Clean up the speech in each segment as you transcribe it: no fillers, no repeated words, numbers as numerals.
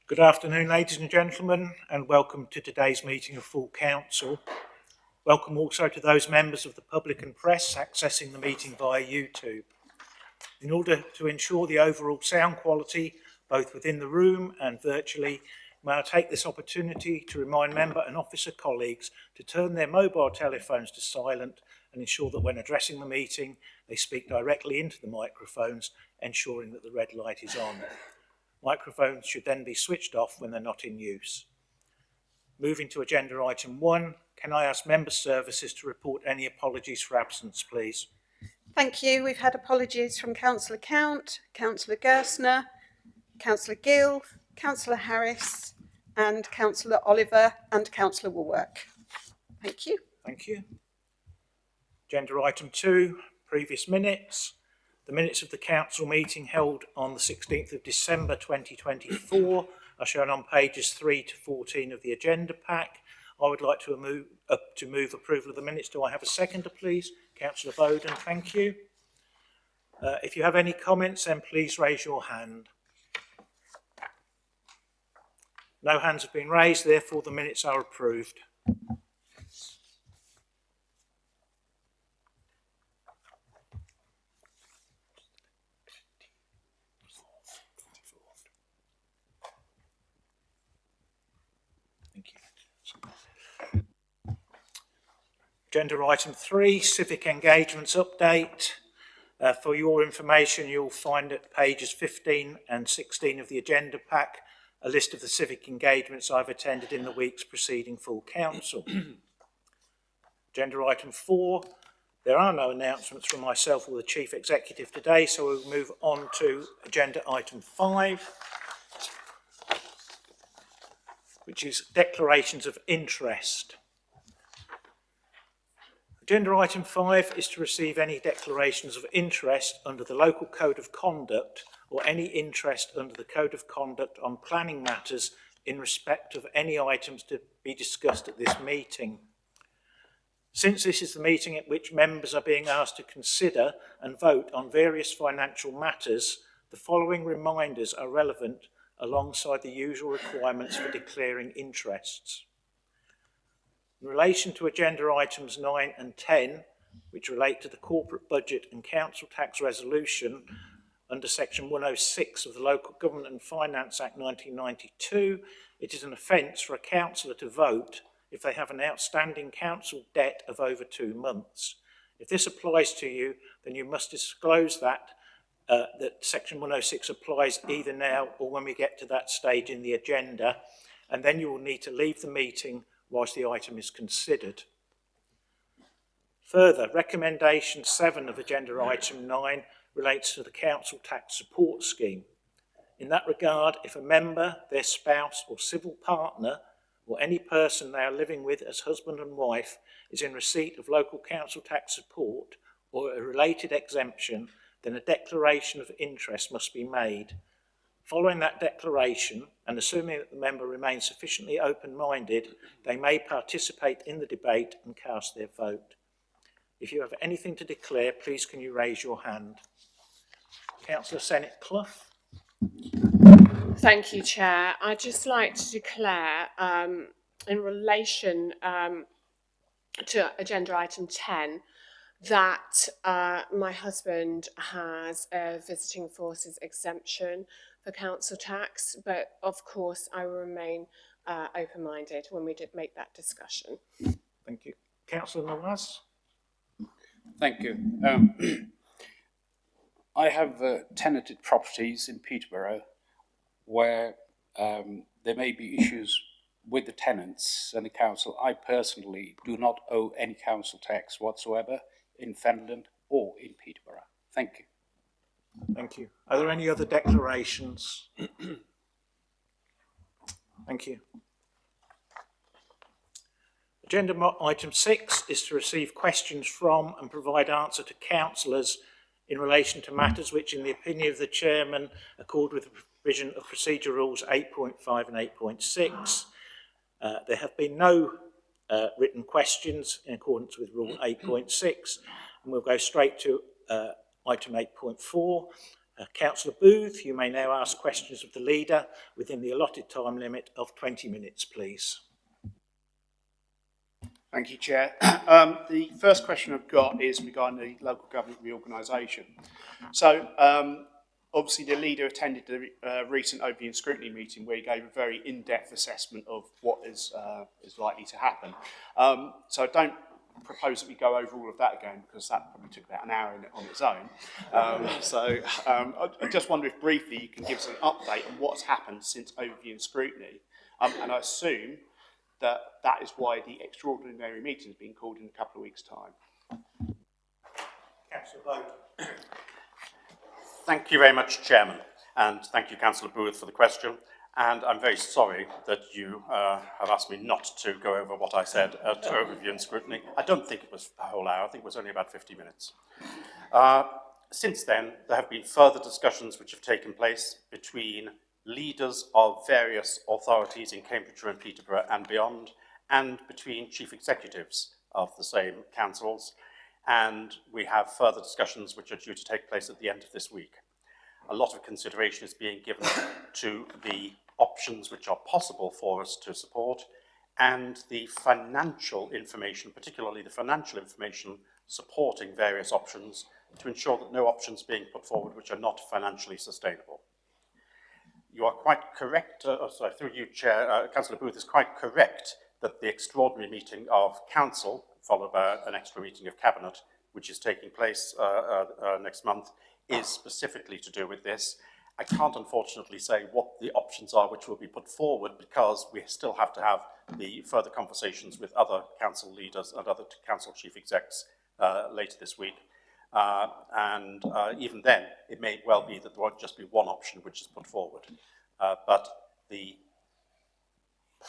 Good afternoon, ladies and gentlemen, and welcome to today's meeting of full council. Welcome also to those members of the public and press accessing the meeting via YouTube. In order to ensure the overall sound quality, both within the room and virtually, may I take this opportunity to remind member and officer colleagues to turn their mobile telephones to silent and ensure that when addressing the meeting, they speak directly into the microphones, ensuring that the red light is on. Microphones should then be switched off when they're not in use. Moving to agenda item 1, can I ask member services to report any apologies for absence, please? Thank you. We've had apologies from Councillor Count, Councillor Gerstner, Councillor Gill, Councillor Harris and Councillor Oliver and Councillor Woolwork. Thank you. Thank you. Agenda item 2, previous minutes. The minutes of the council meeting held on the 16th of December 2024 are shown on pages 3 to 14 of the agenda pack. I would like to move approval of the minutes. Do I have a seconder, please? Councillor Bowden, thank you. If you have any comments, then please raise your hand. No hands have been raised, therefore the minutes are approved. Agenda item 3, civic engagements update. For your information, you'll find at pages 15 and 16 of the agenda pack a list of the civic engagements I've attended in the weeks preceding full council. Agenda item 4, there are no announcements from myself or the Chief Executive today, so we'll move on to agenda item 5, which is declarations of interest. Agenda item 5 is to receive any declarations of interest under the local code of conduct or any interest under the code of conduct on planning matters in respect of any items to be discussed at this meeting. Since this is the meeting at which members are being asked to consider and vote on various financial matters, the following reminders are relevant alongside the usual requirements for declaring interests. In relation to agenda items 9 and 10, which relate to the corporate budget and council tax resolution under section 106 of the Local Government and Finance Act 1992, it is an offence for a councillor to vote if they have an outstanding council debt of over 2 months. If this applies to you, then you must disclose that section 106 applies either now or when we get to that stage in the agenda, and then you will need to leave the meeting whilst the item is considered. Further, recommendation 7 of agenda item 9 relates to the council tax support scheme. In that regard, if a member, their spouse or civil partner or any person they are living with as husband and wife is in receipt of local council tax support or a related exemption, then a declaration of interest must be made. Following that declaration, and assuming that the member remains sufficiently open-minded, they may participate in the debate and cast their vote. If you have anything to declare, please can you raise your hand. Councillor Sennett Clough. Thank you, Chair. I'd just like to declare in relation to agenda item 10 that my husband has a visiting forces exemption for council tax, but of course I will remain open-minded when we did make that discussion. Thank you. Councillor Nawaz. Thank you. I have tenanted properties in Peterborough where there may be issues with the tenants and the council. I personally do not owe any council tax whatsoever in Fenland or in Peterborough. Thank you. Thank you. Are there any other declarations? Thank you. Agenda item 6 is to receive questions from and provide answer to councillors in relation to matters which, in the opinion of the chairman, accord with the provision of procedure rules 8.5 and 8.6. There have been no written questions in accordance with rule 8.6, and we'll go straight to item 8.4. Councillor Booth, you may now ask questions of the leader within the allotted time limit of 20 minutes, please. Thank you, Chair. The first question I've got is regarding the local government reorganisation. So, obviously, the leader attended the recent overview and scrutiny meeting where he gave a very in-depth assessment of what is likely to happen. So I don't propose that we go over all of that again because that probably took about an hour on its own. I just wonder if briefly you can give us an update on what's happened since overview and scrutiny. And I assume that is why the extraordinary meeting has been called in a couple of weeks' time. Councillor Bowden. Thank you very much, Chairman, and thank you, Councillor Booth, for the question. And I'm very sorry that you have asked me not to go over what I said at overview and scrutiny. I don't think it was a whole hour. I think it was only about 50 minutes. Since then, there have been further discussions which have taken place between leaders of various authorities in Cambridgeshire and Peterborough and beyond, and between chief executives of the same councils. And we have further discussions which are due to take place at the end of this week. A lot of consideration is being given to the options which are possible for us to support and the financial information, particularly the financial information supporting various options to ensure that no options being put forward which are not financially sustainable. You are quite correct, through you, Chair, Councillor Booth is quite correct that the extraordinary meeting of Council, followed by an extra meeting of Cabinet, which is taking place next month, is specifically to do with this. I can't unfortunately say what the options are which will be put forward because we still have to have the further conversations with other council leaders and other council chief execs later this week. Even then, it may well be that there won't just be one option which is put forward. But the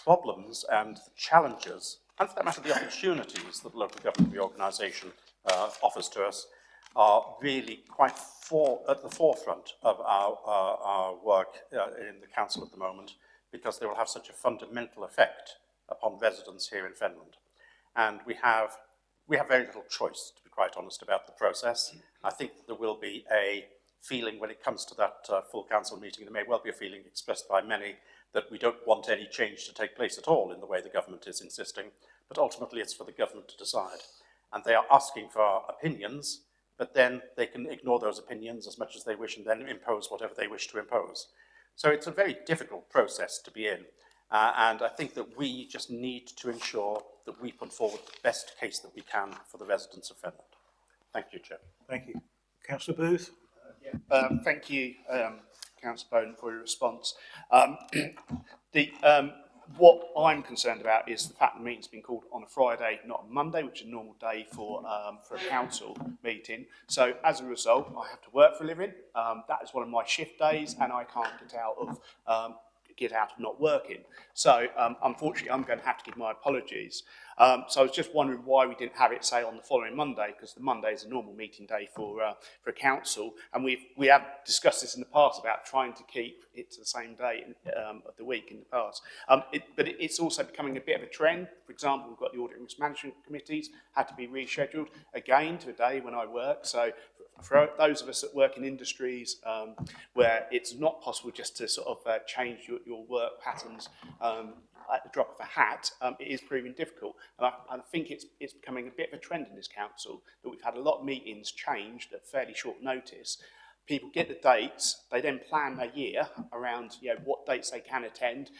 problems and the challenges, and for that matter, the opportunities that local government reorganisation offers to us are really quite at the forefront of our work in the council at the moment, because they will have such a fundamental effect upon residents here in Fenland. And we have very little choice, to be quite honest, about the process. I think there will be a feeling when it comes to that full council meeting, there may well be a feeling expressed by many that we don't want any change to take place at all in the way the government is insisting, but ultimately it's for the government to decide. And they are asking for our opinions, but then they can ignore those opinions as much as they wish and then impose whatever they wish to impose. So it's a very difficult process to be in. And I think that we just need to ensure that we put forward the best case that we can for the residents of Fenland. Thank you, Chair. Thank you. Councillor Booth. Thank you, Councillor Bowden, for your response. What I'm concerned about is the fact the meeting's been called on a Friday, not a Monday, which is a normal day for a council meeting. So as a result, I have to work for a living. That is one of my shift days, and I can't get out of not working. So unfortunately, I'm going to have to give my apologies. So I was just wondering why we didn't have it, say, on the following Monday, because the Monday is a normal meeting day for a council, and we have discussed this in the past about trying to keep it to the same day of the week in the past. But it's also becoming a bit of a trend. For example, we've got the Audit and Risk Management Committees had to be rescheduled again to a day when I work. So for those of us that work in industries where it's not possible just to sort of change your work patterns at the drop of a hat, it is proving difficult. And I think it's becoming a bit of a trend in this council that we've had a lot of meetings changed at fairly short notice. People get the dates, they then plan a year around what dates they can attend.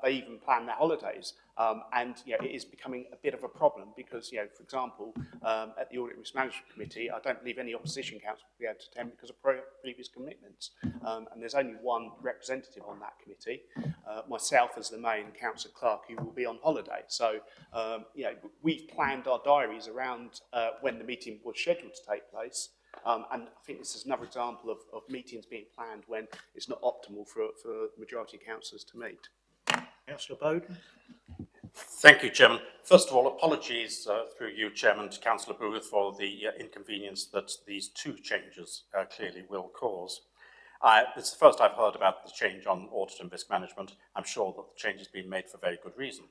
They even plan their holidays. And it is becoming a bit of a problem because, for example, at the Audit and Risk Management Committee, I don't believe any opposition council will be able to attend because of previous commitments. And there's only one representative on that committee, myself as the main council clerk, who will be on holiday. So, we've planned our diaries around when the meeting was scheduled to take place. And I think this is another example of meetings being planned when it's not optimal for the majority of councillors to meet. Councillor Bowden. Thank you, Chairman. First of all, apologies through you, Chairman, to Councillor Booth for the inconvenience that these two changes clearly will cause. It's the first I've heard about the change on audit and risk management. I'm sure that the change has been made for very good reason.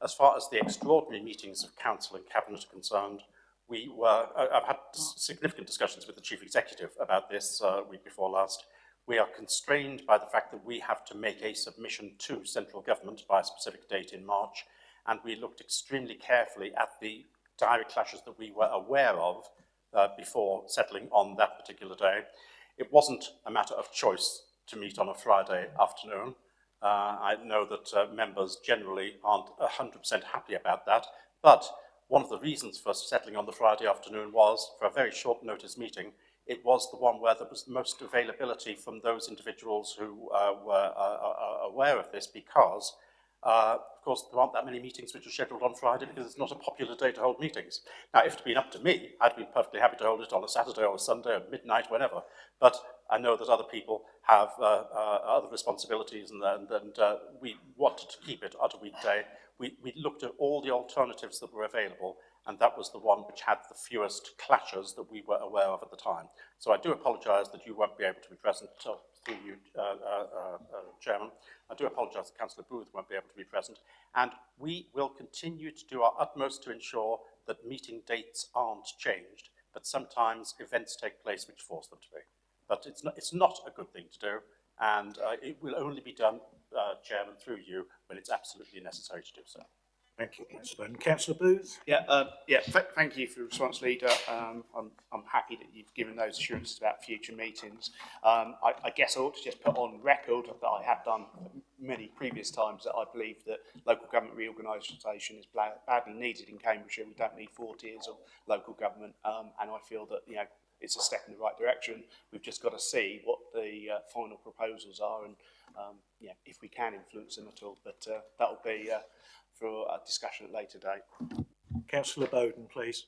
As far as the extraordinary meetings of Council and Cabinet are concerned, I've had significant discussions with the Chief Executive about this week before last. We are constrained by the fact that we have to make a submission to central government by a specific date in March, and we looked extremely carefully at the direct clashes that we were aware of before settling on that particular day. It wasn't a matter of choice to meet on a Friday afternoon. I know that members generally aren't 100% happy about that, but one of the reasons for settling on the Friday afternoon was, for a very short notice meeting, it was the one where there was the most availability from those individuals who were aware of this, because, of course, there aren't that many meetings which are scheduled on Friday because it's not a popular day to hold meetings. Now, if it had been up to me, I'd been perfectly happy to hold it on a Saturday or a Sunday or midnight, whenever. But I know that other people have other responsibilities, and we wanted to keep it at a weekday. We looked at all the alternatives that were available, and that was the one which had the fewest clashes that we were aware of at the time. So I do apologise that you won't be able to be present, through you, Chairman. I do apologise that Councillor Booth won't be able to be present, and we will continue to do our utmost to ensure that meeting dates aren't changed, but sometimes events take place which force them to be. But it's not a good thing to do, and it will only be done, Chairman, through you, when it's absolutely necessary to do so. Thank you, Councillor Bowden. Councillor Booth? Thank you for the response, Leader. I'm happy that you've given those assurances about future meetings. I guess I ought to just put on record that I have done many previous times that I believe that local government reorganisation is badly needed in Cambridgeshire. We don't need 4 tiers of local government, and I feel that, it's a step in the right direction. We've just got to see what the final proposals are, and if we can influence them at all. But that will be for a discussion at a later date. Councillor Bowden, please.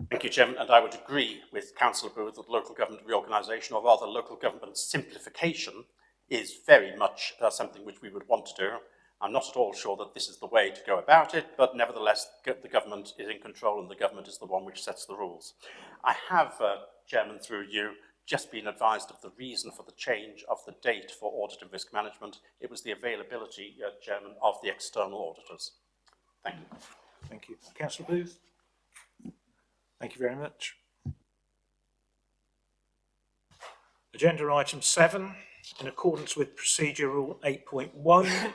Thank you, Chairman, and I would agree with Councillor Booth that local government reorganisation, or rather local government simplification, is very much something which we would want to do. I'm not at all sure that this is the way to go about it, but nevertheless, the government is in control, and the government is the one which sets the rules. I have, Chairman, through you, just been advised of the reason for the change of the date for audit and risk management. It was the availability, Chairman, of the external auditors. Thank you. Thank you. Councillor Booth? Thank you very much. Agenda item 7. In accordance with Procedure Rule 8.1,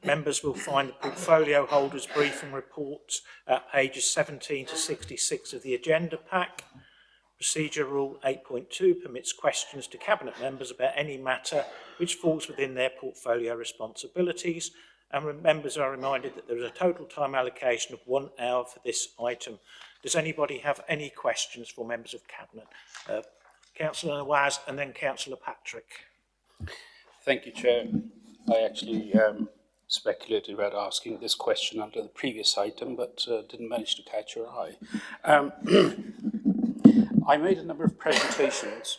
members will find the portfolio holders briefing reports at pages 17 to 66 of the agenda pack. Procedure Rule 8.2 permits questions to Cabinet members about any matter which falls within their portfolio responsibilities, and members are reminded that there is a total time allocation of 1 hour for this item. Does anybody have any questions for members of Cabinet? Councillor Nawaz and then Councillor Patrick. Thank you, Chair. I actually speculated about asking this question under the previous item, but didn't manage to catch your eye. I made a number of presentations.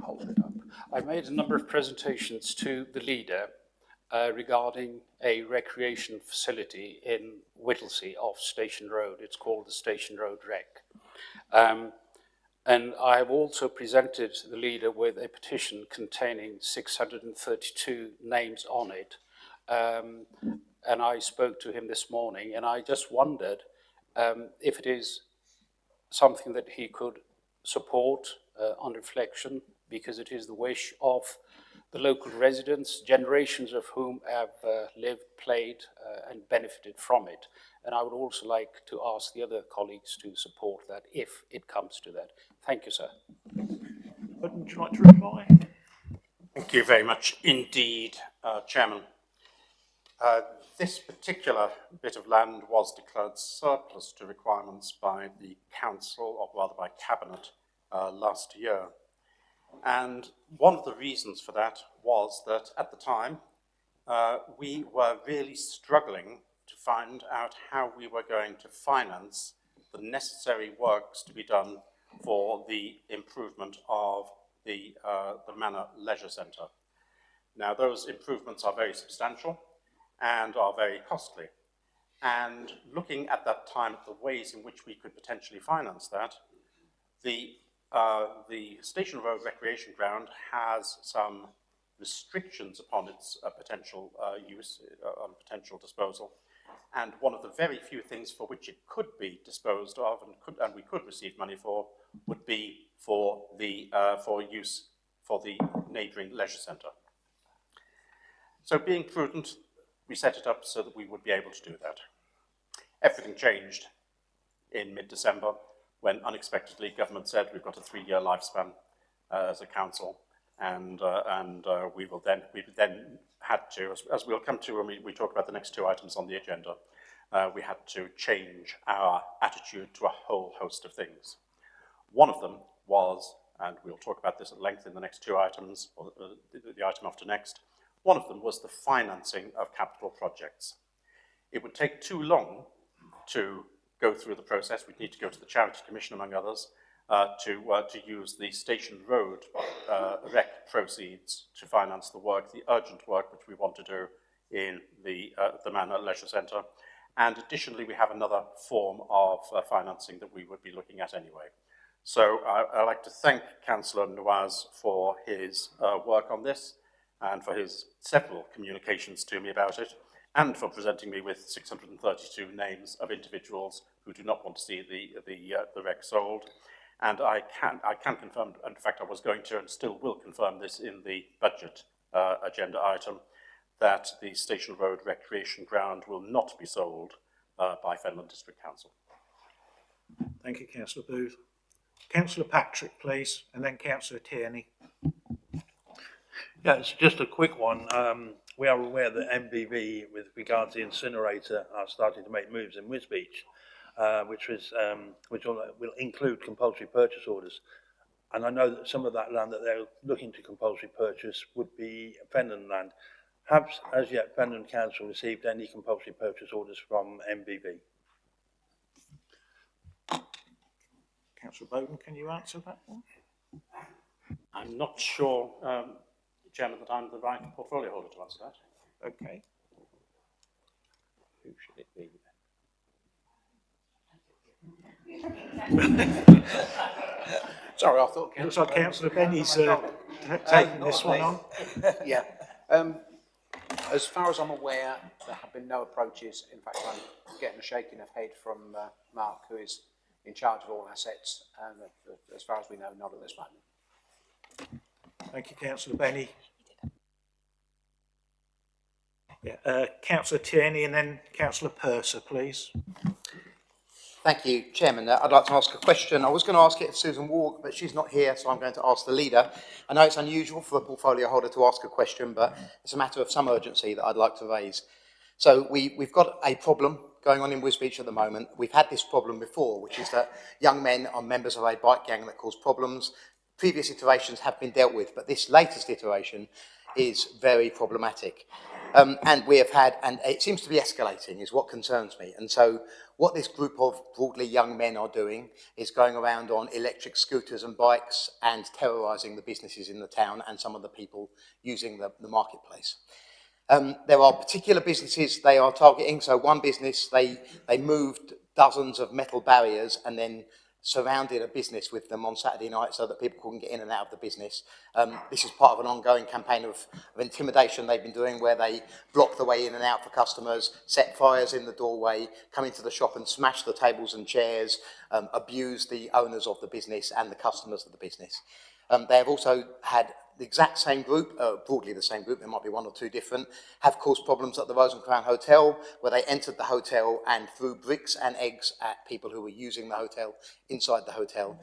Hold it up. I made a number of presentations to the leader regarding a recreation facility in Whittlesey off Station Road. It's called the Station Road Rec. And I have also presented the leader with a petition containing 632 names on it. And I spoke to him this morning, and I just wondered if it is something that he could support on reflection, because it is the wish of the local residents, generations of whom have lived, played and benefited from it. And I would also like to ask the other colleagues to support that if it comes to that. Thank you, sir. Would you like to reply? Thank you very much indeed, Chairman. This particular bit of land was declared surplus to requirements by the Council, or rather by Cabinet, last year. And one of the reasons for that was that at the time, we were really struggling to find out how we were going to finance the necessary works to be done for the improvement of the Manor Leisure Centre. Now, those improvements are very substantial and are very costly. And looking at that time at the ways in which we could potentially finance that, the Station Road Recreation Ground has some restrictions upon its potential use, potential disposal. And one of the very few things for which it could be disposed of and we could receive money for would be for the use for the neighbouring leisure centre. So being prudent, we set it up so that we would be able to do that. Everything changed in mid-December when unexpectedly government said we've got a 3-year lifespan as a council, and we then had to, as we'll come to when we talk about the next 2 items on the agenda, we had to change our attitude to a whole host of things. One of them was, and we'll talk about this at length in the next 2 items, or the item after next, one of them was the financing of capital projects. It would take too long to go through the process. We'd need to go to the Charity Commission, among others, to use the Station Road REC proceeds to finance the work, the urgent work which we want to do in the Manor Leisure Centre. And additionally, we have another form of financing that we would be looking at anyway. So I'd like to thank Councillor Nawaz for his work on this and for his several communications to me about it, and for presenting me with 632 names of individuals who do not want to see the REC sold. And I can confirm, in fact I was going to and still will confirm this in the budget agenda item, that the Station Road Recreation Ground will not be sold by Fenland District Council. Thank you, Councillor Booth. Councillor Patrick, please, and then Councillor Tierney. Yeah, it's just a quick one. We are aware that MBV, with regard to the incinerator, are starting to make moves in Wisbech, which will include compulsory purchase orders. And I know that some of that land that they're looking to compulsory purchase would be Fenland land. Have, as yet, Fenland Council received any compulsory purchase orders from MBV? Councillor Bowden, can you answer that one? I'm not sure, Chairman, that I'm the right portfolio holder to answer that. Okay. Who should it be then? Sorry, I thought... It looks like Councillor Benny's taking this one on. Yeah. As far as I'm aware, there have been no approaches. In fact, I'm getting a shaking of head from Mark, who is in charge of all assets, and as far as we know, not at this moment. Thank you, Councillor Benny. Yeah, Councillor Tierney and then Councillor Purser, please. Thank you, Chairman. I'd like to ask a question. I was going to ask it of Susan Walk, but she's not here, so I'm going to ask the leader. I know it's unusual for a portfolio holder to ask a question, but it's a matter of some urgency that I'd like to raise. So we've got a problem going on in Wisbech at the moment. We've had this problem before, which is that young men are members of a bike gang that cause problems. Previous iterations have been dealt with, but this latest iteration is very problematic. And we have had, and it seems to be escalating, is what concerns me. And so what this group of broadly young men are doing is going around on electric scooters and bikes and terrorising the businesses in the town and some of the people using the marketplace. There are particular businesses they are targeting. So one business, they moved dozens of metal barriers and then surrounded a business with them on Saturday night so that people couldn't get in and out of the business. This is part of an ongoing campaign of intimidation they've been doing, where they block the way in and out for customers, set fires in the doorway, come into the shop and smash the tables and chairs, abuse the owners of the business and the customers of the business. They have also had the exact same group, broadly the same group, there might be one or two different, have caused problems at the Rose and Crown Hotel, where they entered the hotel and threw bricks and eggs at people who were using the hotel inside the hotel.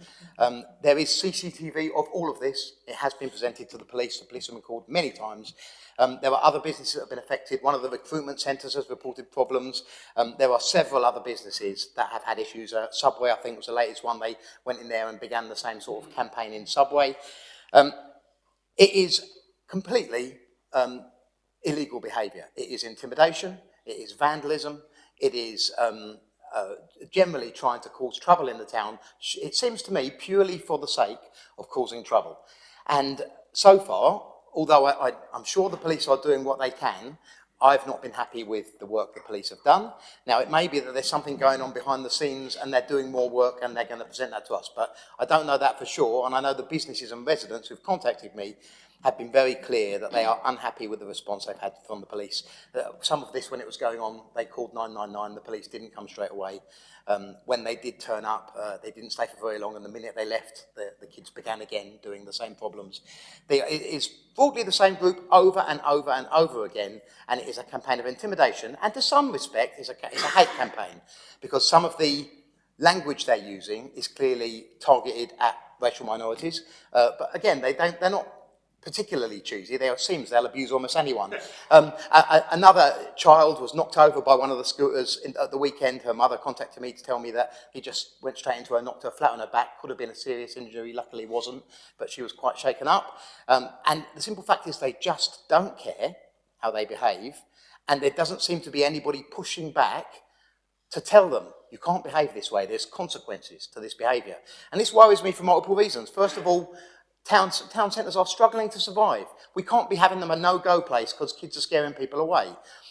There is CCTV of all of this. It has been presented to the police. The police have been called many times. There are other businesses that have been affected. One of the recruitment centres has reported problems. There are several other businesses that have had issues. Subway, I think, was the latest one. They went in there and began the same sort of campaign in Subway. It is completely illegal behaviour. It is intimidation, it is vandalism, it is generally trying to cause trouble in the town. It seems to me purely for the sake of causing trouble. And so far, although I'm sure the police are doing what they can, I've not been happy with the work the police have done. Now, it may be that there's something going on behind the scenes and they're doing more work and they're going to present that to us, but I don't know that for sure. And I know the businesses and residents who've contacted me have been very clear that they are unhappy with the response they've had from the police. Some of this, when it was going on, they called 999, the police didn't come straight away. When they did turn up, they didn't stay for very long, and the minute they left, the kids began again doing the same problems. It is broadly the same group over and over and over again, and it is a campaign of intimidation, and to some respect, it's a hate campaign, because some of the language they're using is clearly targeted at racial minorities, but again, they're not particularly choosy. It seems they'll abuse almost anyone. Another child was knocked over by one of the scooters at the weekend. Her mother contacted me to tell me that he just went straight into her, knocked her flat on her back. Could have been a serious injury, luckily wasn't, but she was quite shaken up. And the simple fact is they just don't care how they behave, and there doesn't seem to be anybody pushing back to tell them, you can't behave this way, there's consequences to this behaviour. And this worries me for multiple reasons. First of all, town centres are struggling to survive. We can't be having them a no-go place because kids are scaring people away.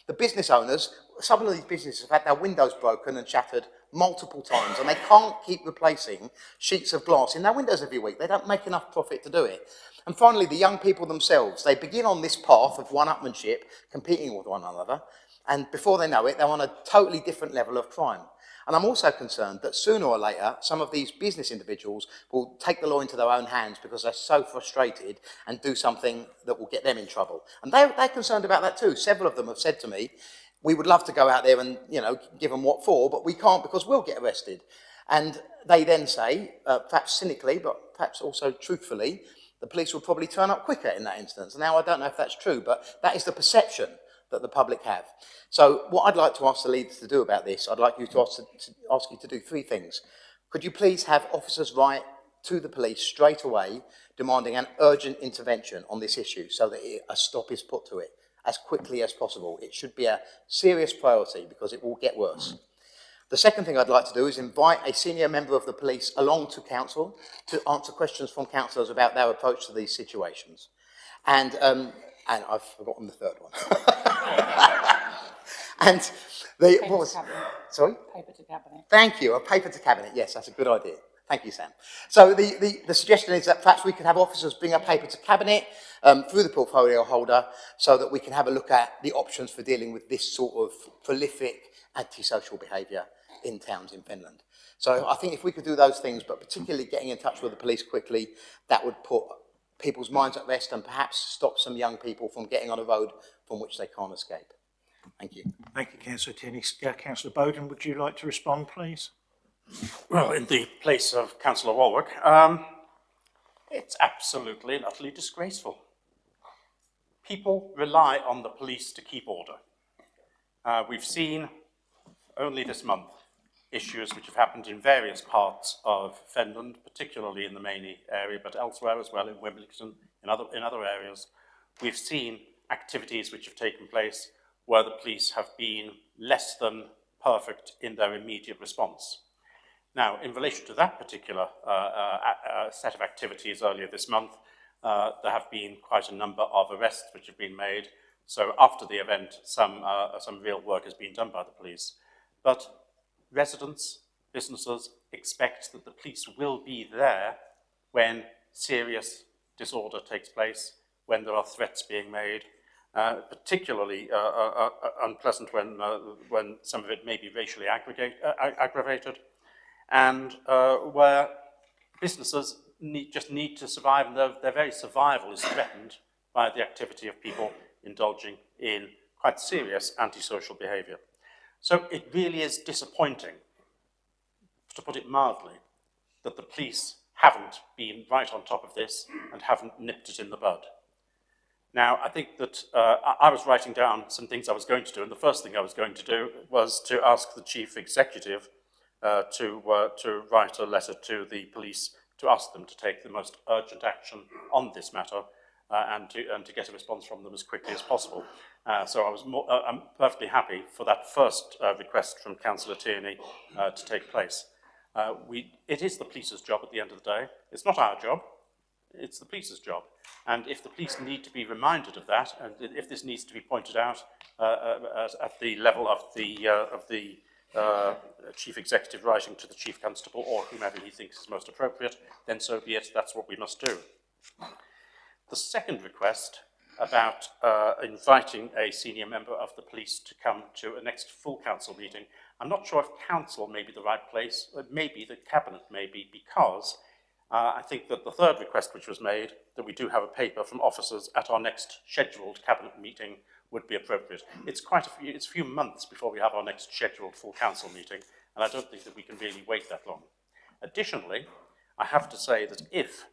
The business owners, some of these businesses have had their windows broken and shattered multiple times, and they can't keep replacing sheets of glass in their windows every week. They don't make enough profit to do it. And finally, the young people themselves, they begin on this path of one-upmanship, competing with one another, and before they know it, they're on a totally different level of crime. And I'm also concerned that sooner or later, some of these business individuals will take the law into their own hands because they're so frustrated and do something that will get them in trouble. And they're concerned about that too. Several of them have said to me, we would love to go out there and, give them what for, but we can't because we'll get arrested. And they then say, perhaps cynically, but perhaps also truthfully, the police will probably turn up quicker in that instance. Now, I don't know if that's true, but that is the perception that the public have. So what I'd like to ask the leaders to do about this, I'd like you to ask you to do three things. Could you please have officers write to the police straight away demanding an urgent intervention on this issue so that a stop is put to it as quickly as possible? It should be a serious priority because it will get worse. The second thing I'd like to do is invite a senior member of the police along to council to answer questions from councillors about their approach to these situations. And I've forgotten the third one. And what was, sorry? Paper to cabinet. Thank you, a paper to cabinet. Yes, that's a good idea. Thank you, Sam. So the suggestion is that perhaps we could have officers bring a paper to cabinet through the portfolio holder so that we can have a look at the options for dealing with this sort of prolific antisocial behaviour in towns in Finland. So I think if we could do those things, but particularly getting in touch with the police quickly, that would put people's minds at rest and perhaps stop some young people from getting on a road from which they can't escape. Thank you. Thank you, Councillor Tierney. Councillor Bowden, would you like to respond, please? Well, in the place of Councillor Walwick, it's absolutely and utterly disgraceful. People rely on the police to keep order. We've seen only this month issues which have happened in various parts of Finland, particularly in the Mainey area, but elsewhere as well, in Wimbledon, in other areas. We've seen activities which have taken place where the police have been less than perfect in their immediate response. Now, in relation to that particular set of activities earlier this month, there have been quite a number of arrests which have been made. So after the event, some real work has been done by the police. But residents, businesses expect that the police will be there when serious disorder takes place, when there are threats being made, particularly unpleasant when some of it may be racially aggravated, and where businesses just need to survive, and their very survival is threatened by the activity of people indulging in quite serious antisocial behaviour. So it really is disappointing, to put it mildly, that the police haven't been right on top of this and haven't nipped it in the bud. Now, I think that I was writing down some things I was going to do, and the first thing I was going to do was to ask the Chief Executive to write a letter to the police to ask them to take the most urgent action on this matter and to get a response from them as quickly as possible. So I'm perfectly happy for that first request from Councillor Tierney to take place. It is the police's job at the end of the day. It's not our job. It's the police's job. And if the police need to be reminded of that, and if this needs to be pointed out at the level of the Chief Executive writing to the Chief Constable or whomever he thinks is most appropriate, then so be it. That's what we must do. The second request about inviting a senior member of the police to come to a next full council meeting, I'm not sure if council may be the right place, maybe the cabinet may be, because I think that the third request which was made, that we do have a paper from officers at our next scheduled cabinet meeting, would be appropriate. It's a few months before we have our next scheduled full council meeting, and I don't think that we can really wait that long. Additionally, I have to say that if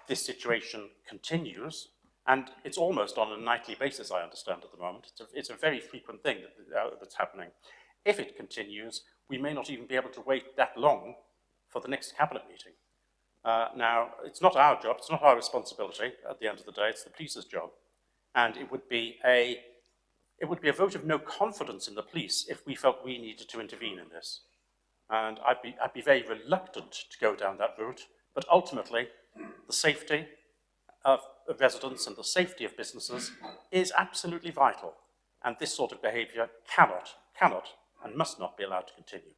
this situation continues, and it's almost on a nightly basis, I understand at the moment, it's a very frequent thing that's happening. If it continues, we may not even be able to wait that long for the next cabinet meeting. Now, it's not our job, it's not our responsibility at the end of the day, it's the police's job. And it would be a vote of no confidence in the police if we felt we needed to intervene in this. And I'd be very reluctant to go down that route, but ultimately, the safety of residents and the safety of businesses is absolutely vital. And this sort of behaviour cannot and must not be allowed to continue.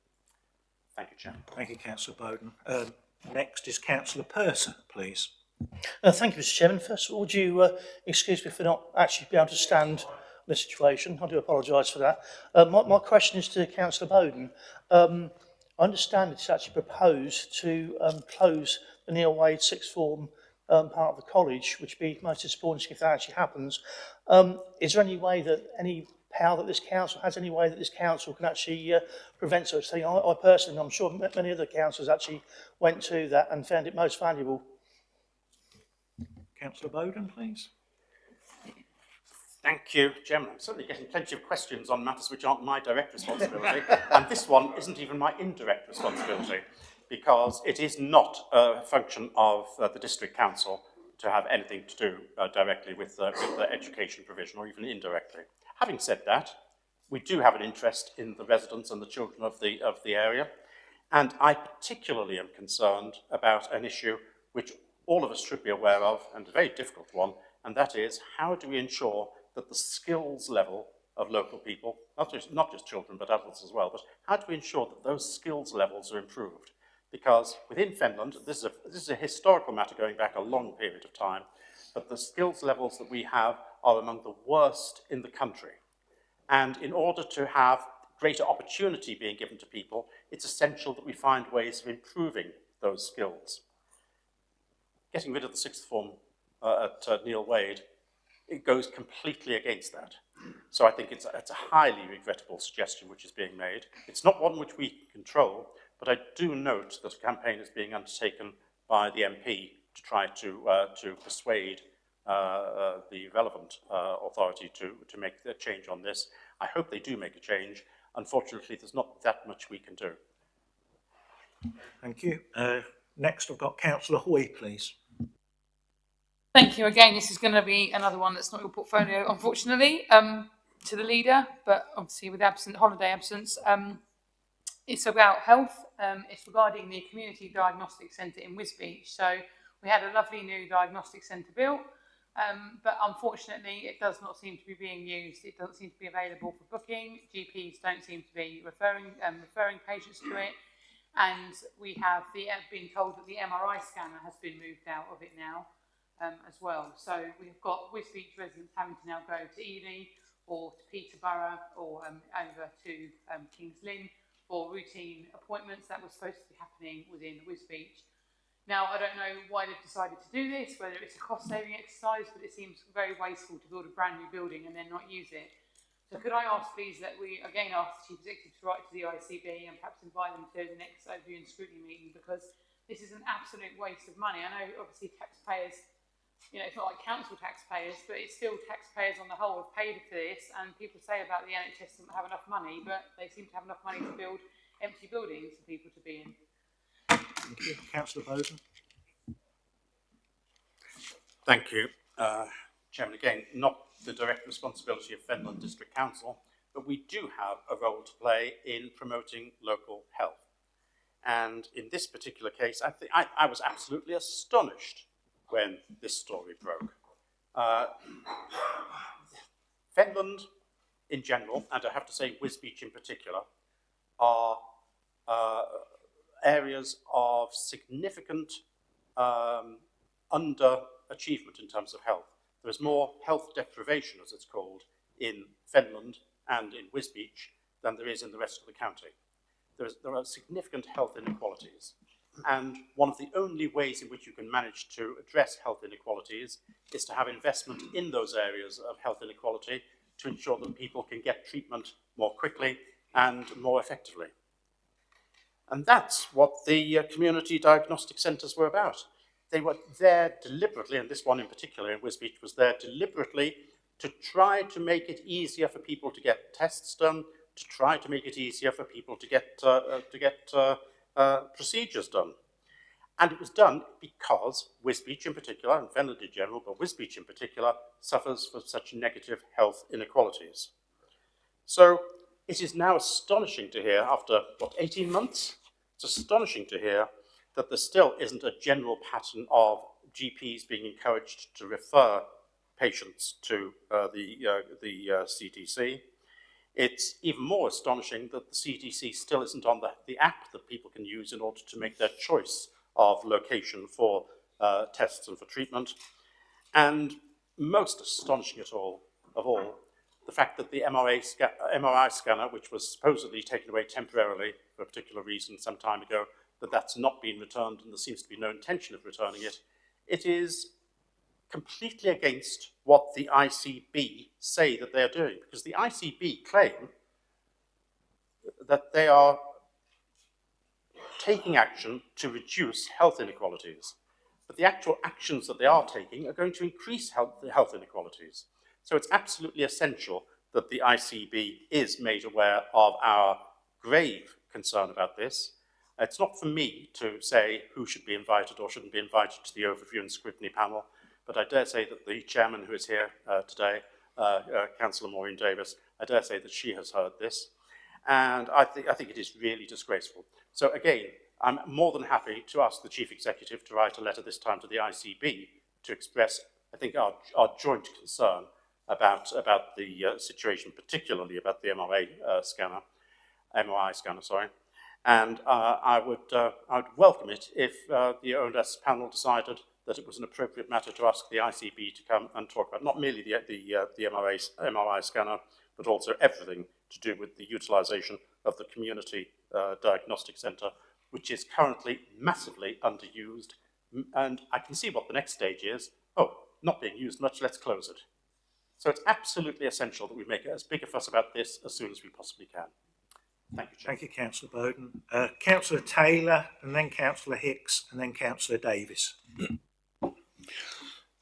Thank you, Chair. Thank you, Councillor Bowden. Next is Councillor Purser, please. Thank you, Mr. Chairman. First of all, would you excuse me for not actually being able to stand this situation? I do apologise for that. My question is to Councillor Bowden. I understand it's actually proposed to close the Neil Wade sixth form part of the college, which would be most disappointing if that actually happens. Is there any way that any power that this council has, any way that this council can actually prevent such thing? I personally, I'm sure many other councils actually went to that and found it most valuable. Councillor Bowden, please. Thank you, Chairman. I'm certainly getting plenty of questions on matters which aren't my direct responsibility, and this one isn't even my indirect responsibility, because it is not a function of the district council to have anything to do directly with the education provision, or even indirectly. Having said that, we do have an interest in the residents and the children of the area, and I particularly am concerned about an issue which all of us should be aware of, and a very difficult one, and that is, how do we ensure that the skills level of local people, not just children but adults as well, but how do we ensure that those skills levels are improved? Because within Finland, this is a historical matter going back a long period of time, but the skills levels that we have are among the worst in the country. And in order to have greater opportunity being given to people, it's essential that we find ways of improving those skills. Getting rid of the sixth form at Neil Wade, it goes completely against that. So I think it's a highly regrettable suggestion which is being made. It's not one which we control, but I do note that a campaign is being undertaken by the MP to try to persuade the relevant authority to make a change on this. I hope they do make a change. Unfortunately, there's not that much we can do. Thank you. Next, I've got Councillor Hoy, please. Thank you. Again, this is going to be another one that's not your portfolio, unfortunately, to the leader, but obviously with holiday absence. It's about health. It's regarding the Community Diagnostic Centre in Wisbech. So we had a lovely new diagnostic centre built, but unfortunately it does not seem to be being used. It doesn't seem to be available for booking. GPs don't seem to be referring patients to it. And we have been told that the MRI scanner has been moved out of it now as well. So we've got Wisbech residents having to now go to Ely or to Peterborough or over to Kings Lynn for routine appointments that were supposed to be happening within Wisbech. Now, I don't know why they've decided to do this, whether it's a cost-saving exercise, but it seems very wasteful to build a brand new building and then not use it. So could I ask, please, that we again ask the Chief Executive to write to the ICB and perhaps invite them to the next overview and scrutiny meeting, because this is an absolute waste of money. I know, obviously, taxpayers, you know, it's not like council taxpayers, but it's still taxpayers on the whole have paid for this, and people say about the NHS doesn't have enough money, but they seem to have enough money to build empty buildings for people to be in. Thank you. Councillor Bowden. Thank you. Chairman, again, not the direct responsibility of Fenland District Council, but we do have a role to play in promoting local health. And in this particular case, I was absolutely astonished when this story broke. Fenland in general, and I have to say Wisbech in particular, are areas of significant achievement in terms of health. There is more health deprivation, as it's called, in Fenland and in Wisbech than there is in the rest of the county. There are significant health inequalities. And one of the only ways in which you can manage to address health inequalities is to have investment in those areas of health inequality to ensure that people can get treatment more quickly and more effectively. And that's what the community diagnostic centres were about. They were there deliberately, and this one in particular in Wisbech was there deliberately to try to make it easier for people to get tests done, to try to make it easier for people to get procedures done. And it was done because Wisbech in particular, and Fenland in general, but Wisbech in particular, suffers from such negative health inequalities. So it is now astonishing to hear, after, 18 months? It's astonishing to hear that there still isn't a general pattern of GPs being encouraged to refer patients to the CDC. It's even more astonishing that the CDC still isn't on the app that people can use in order to make their choice of location for tests and for treatment. And most astonishing of all, the fact that the MRI scanner, which was supposedly taken away temporarily for a particular reason some time ago, that's not been returned and there seems to be no intention of returning it. It is completely against what the ICB say that they're doing, because the ICB claim that they are taking action to reduce health inequalities. But the actual actions that they are taking are going to increase health inequalities. So it's absolutely essential that the ICB is made aware of our grave concern about this. It's not for me to say who should be invited or shouldn't be invited to the overview and scrutiny panel, but I dare say that the chairman who is here today, Councillor Maureen Davis, I dare say that she has heard this. And I think it is really disgraceful. So again, I'm more than happy to ask the Chief Executive to write a letter this time to the ICB to express, I think, our joint concern about the situation, particularly about the MRI scanner, sorry. And I would welcome it if the ONS panel decided that it was an appropriate matter to ask the ICB to come and talk about not merely the MRI scanner, but also everything to do with the utilisation of the community diagnostic centre, which is currently massively underused. And I can see what the next stage is. Oh, not being used much, let's close it. So it's absolutely essential that we make as big a fuss about this as soon as we possibly can. Thank you, Chair. Thank you, Councillor Bowden. Councillor Taylor, and then Councillor Hicks, and then Councillor Davis.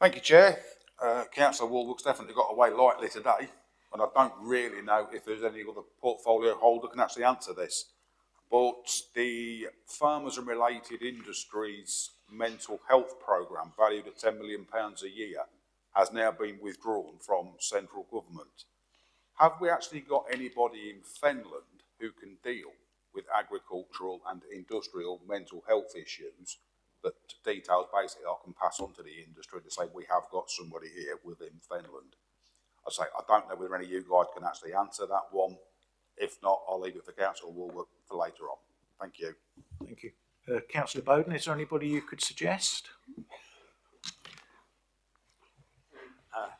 Thank you, Chair. Councillor Walbrook's definitely got away lightly today, and I don't really know if there's any other portfolio holder can actually answer this. But the Farmers and Related Industries mental health programme, valued at £10 million a year, has now been withdrawn from central government. Have we actually got anybody in Fenland who can deal with agricultural and industrial mental health issues that details basically I can pass on to the industry to say we have got somebody here within Fenland? I say I don't know whether any of you guys can actually answer that one. If not, I'll leave it for Councillor Woolworth for later on. Thank you. Thank you. Councillor Bowden, is there anybody you could suggest?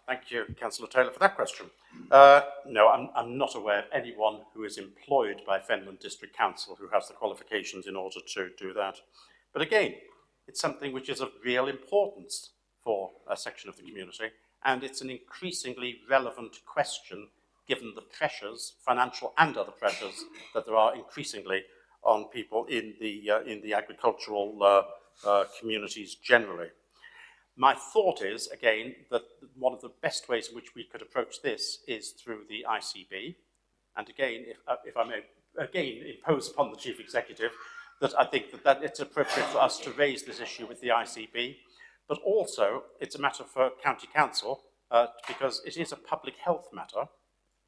Thank you, Councillor Taylor, for that question. No, I'm not aware of anyone who is employed by Fenland District Council who has the qualifications in order to do that. But again, it's something which is of real importance for a section of the community, and it's an increasingly relevant question given the pressures, financial and other pressures, that there are increasingly on people in the agricultural communities generally. My thought is, again, that one of the best ways in which we could approach this is through the ICB. And again, if I may again impose upon the Chief Executive that I think that it's appropriate for us to raise this issue with the ICB, but also it's a matter for County Council because it is a public health matter,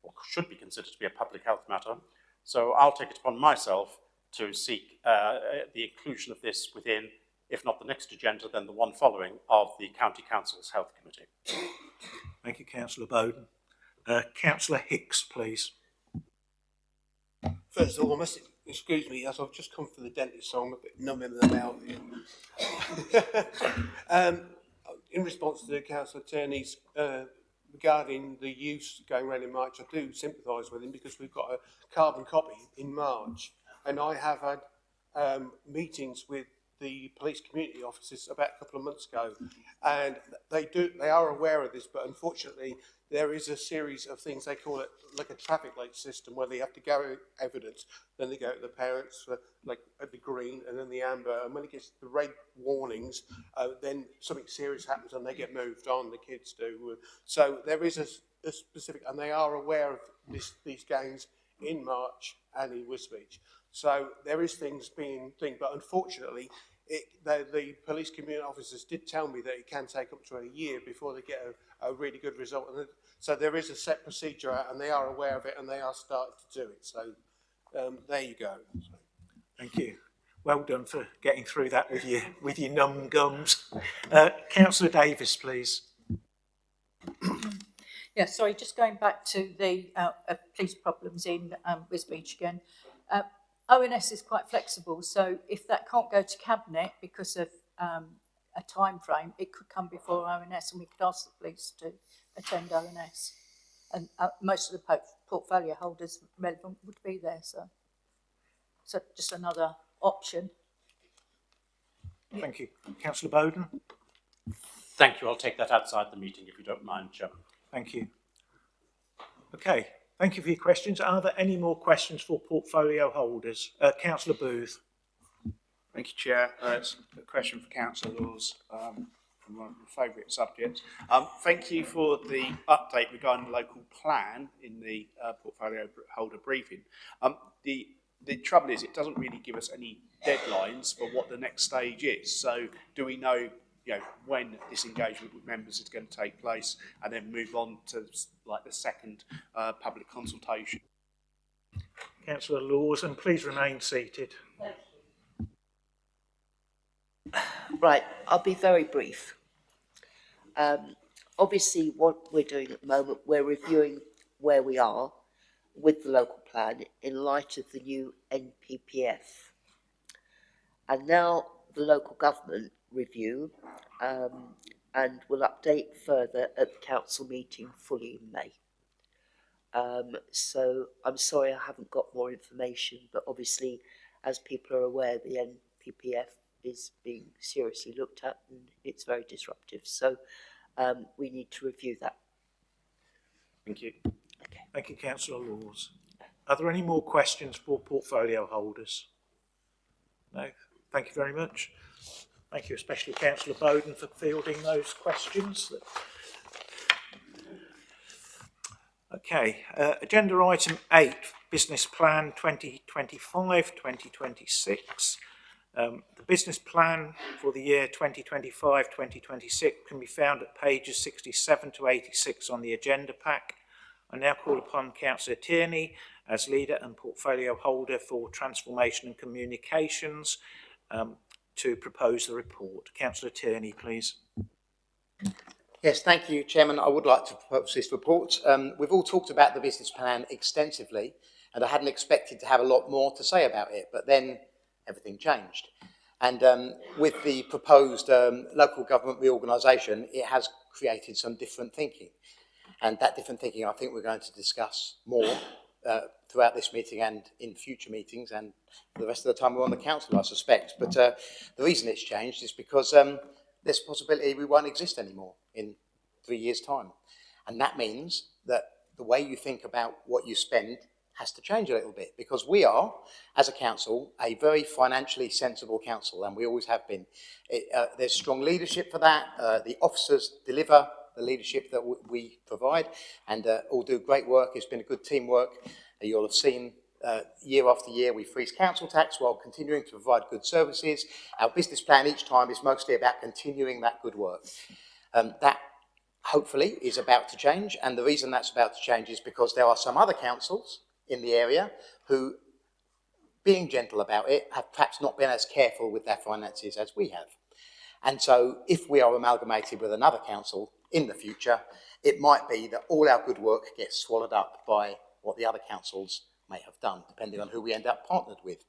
or should be considered to be a public health matter. So I'll take it upon myself to seek the inclusion of this within, if not the next agenda, then the one following of the County Council's Health Committee. Thank you, Councillor Bowden. Councillor Hicks, please. First of all, I must excuse me, as I've just come from the dentist, so I'm a bit numb in the mouth. in response to the council attorneys regarding the use going around in March, I do sympathise with him because we've got a carbon copy in March, and I have had meetings with the police community officers about a couple of months ago, and they are aware of this, but unfortunately there is a series of things, they call it like a traffic light system, where they have to gather evidence, then they go to the parents for like at the green and then the amber, and when it gets the red warnings, then something serious happens and they get moved on, the kids do. So there is a specific, and they are aware of these gangs in March and in Wisbech. So there is things being thing, but unfortunately, the police community officers did tell me that it can take up to a year before they get a really good result. And so there is a set procedure out, and they are aware of it, and they are starting to do it. So there you go. Thank you. Well done for getting through that with your numb gums. Councillor Davis, please. Yeah, sorry, just going back to the police problems in Wisbech again. ONS is quite flexible, so if that can't go to Cabinet because of a time frame, it could come before ONS and we could ask the police to attend ONS. And most of the portfolio holders relevant would be there, so just another option. Thank you. Councillor Bowden. Thank you. I'll take that outside the meeting if you don't mind, Chairman. Thank you. Okay, thank you for your questions. Are there any more questions for portfolio holders? Councillor Booth. Thank you, Chair. It's a question for Councillor Laws from one of my favourite subjects. Thank you for the update regarding the local plan in the portfolio holder briefing. The trouble is, it doesn't really give us any deadlines for what the next stage is. So, do we know, when this engagement with members is going to take place, and then move on to like the second public consultation? Councillor Laws, and please remain seated. Right, I'll be very brief. Obviously, what we're doing at the moment, we're reviewing where we are with the local plan in light of the new NPPF. And now the local government review, and we'll update further at the council meeting fully in May. So I'm sorry I haven't got more information, but obviously, as people are aware, the NPPF is being seriously looked at and it's very disruptive. So we need to review that. Thank you. Okay. Thank you, Councillor Laws. Are there any more questions for portfolio holders? No? Thank you very much. Thank you, especially Councillor Bowden, for fielding those questions. Okay, agenda item 8, Business Plan 2025-2026. The business plan for the year 2025-2026 can be found at pages 67 to 86 on the agenda pack. I now call upon Councillor Tierney as leader and portfolio holder for Transformation and Communications to propose the report. Councillor Tierney, please. Yes, thank you, Chairman. I would like to propose this report. We've all talked about the business plan extensively, and I hadn't expected to have a lot more to say about it, but then everything changed. And with the proposed local government reorganisation, it has created some different thinking. And that different thinking, I think we're going to discuss more throughout this meeting and in future meetings, and for the rest of the time we're on the council, I suspect. But the reason it's changed is because there's a possibility we won't exist anymore in 3 years' time. And that means that the way you think about what you spend has to change a little bit, because we are, as a council, a very financially sensible council, and we always have been. There's strong leadership for that. The officers deliver the leadership that we provide, and all do great work. It's been a good teamwork. You'll have seen year after year we freeze council tax while continuing to provide good services. Our business plan each time is mostly about continuing that good work. That hopefully is about to change, and the reason that's about to change is because there are some other councils in the area who, being gentle about it, have perhaps not been as careful with their finances as we have. And so if we are amalgamated with another council in the future, it might be that all our good work gets swallowed up by what the other councils may have done, depending on who we end up partnered with.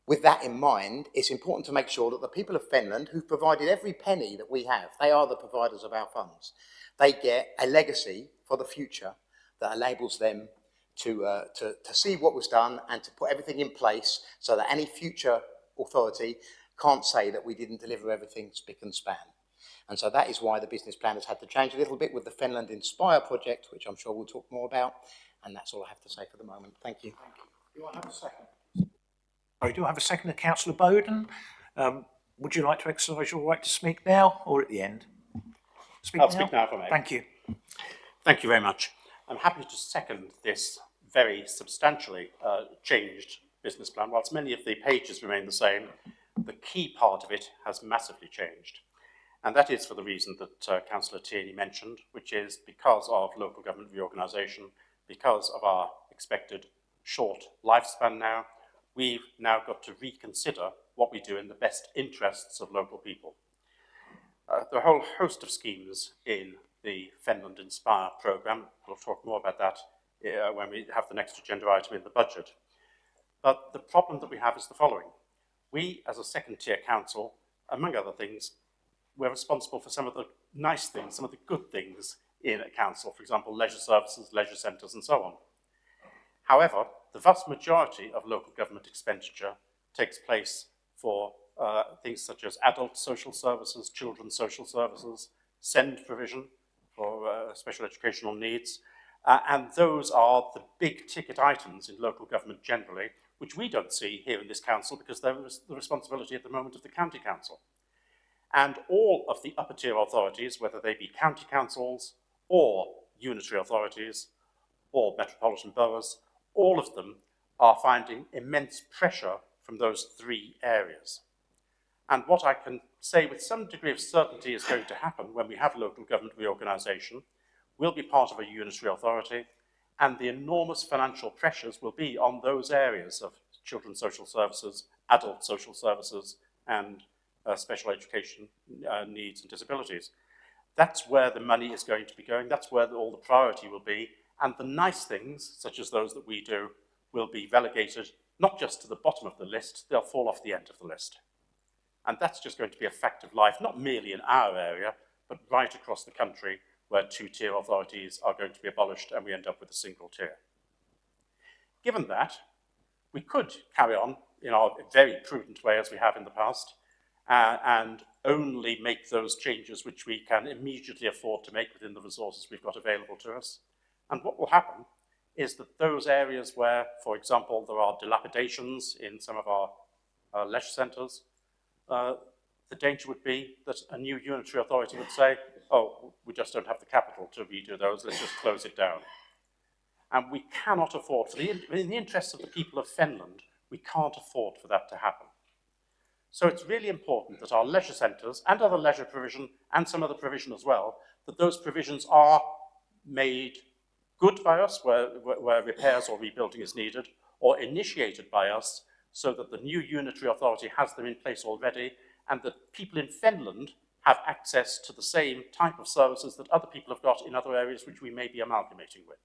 With that in mind, it's important to make sure that the people of Fenland, who've provided every penny that we have, they are the providers of our funds, they get a legacy for the future that enables them to see what was done and to put everything in place so that any future authority can't say that we didn't deliver everything spick and span. And so that is why the business plan has had to change a little bit with the Fenland Inspire project, which I'm sure we'll talk more about. And that's all I have to say for the moment. Thank you. Do I have a second? Sorry, do I have a second to Councillor Bowden? Would you like to exercise your right to speak now or at the end? I'll speak now if I may. Thank you. Thank you very much. I'm happy to second this very substantially changed business plan. Whilst many of the pages remain the same, the key part of it has massively changed. And that is for the reason that Councillor Tierney mentioned, which is because of local government reorganisation, because of our expected short lifespan now, we've now got to reconsider what we do in the best interests of local people. There are a whole host of schemes in the Fenland Inspire programme. We'll talk more about that when we have the next agenda item in the budget. But the problem that we have is the following. We, as a second-tier council, among other things, we're responsible for some of the nice things, some of the good things in a council, for example, leisure services, leisure centres, and so on. However, the vast majority of local government expenditure takes place for things such as adult social services, children's social services, SEND provision for special educational needs, and those are the big ticket items in local government generally, which we don't see here in this council because they're the responsibility at the moment of the county council. And all of the upper tier authorities, whether they be county councils or unitary authorities or metropolitan boroughs, all of them are finding immense pressure from those three areas. And what I can say with some degree of certainty is going to happen when we have local government reorganisation, we'll be part of a unitary authority, and the enormous financial pressures will be on those areas of children's social services, adult social services, and special education needs and disabilities. That's where the money is going to be going, that's where all the priority will be, and the nice things, such as those that we do, will be relegated not just to the bottom of the list, they'll fall off the end of the list. And that's just going to be a fact of life, not merely in our area, but right across the country, where two-tier authorities are going to be abolished and we end up with a single tier. Given that, we could carry on in our very prudent way as we have in the past, and only make those changes which we can immediately afford to make within the resources we've got available to us. And what will happen is that those areas where, for example, there are dilapidations in some of our leisure centres, the danger would be that a new unitary authority would say, oh, we just don't have the capital to redo those, let's just close it down. And we cannot afford, in the interests of the people of Fenland, we can't afford for that to happen. So it's really important that our leisure centres and other leisure provision and some other provision as well, that those provisions are made good by us where repairs or rebuilding is needed, or initiated by us so that the new unitary authority has them in place already, and that people in Fenland have access to the same type of services that other people have got in other areas which we may be amalgamating with.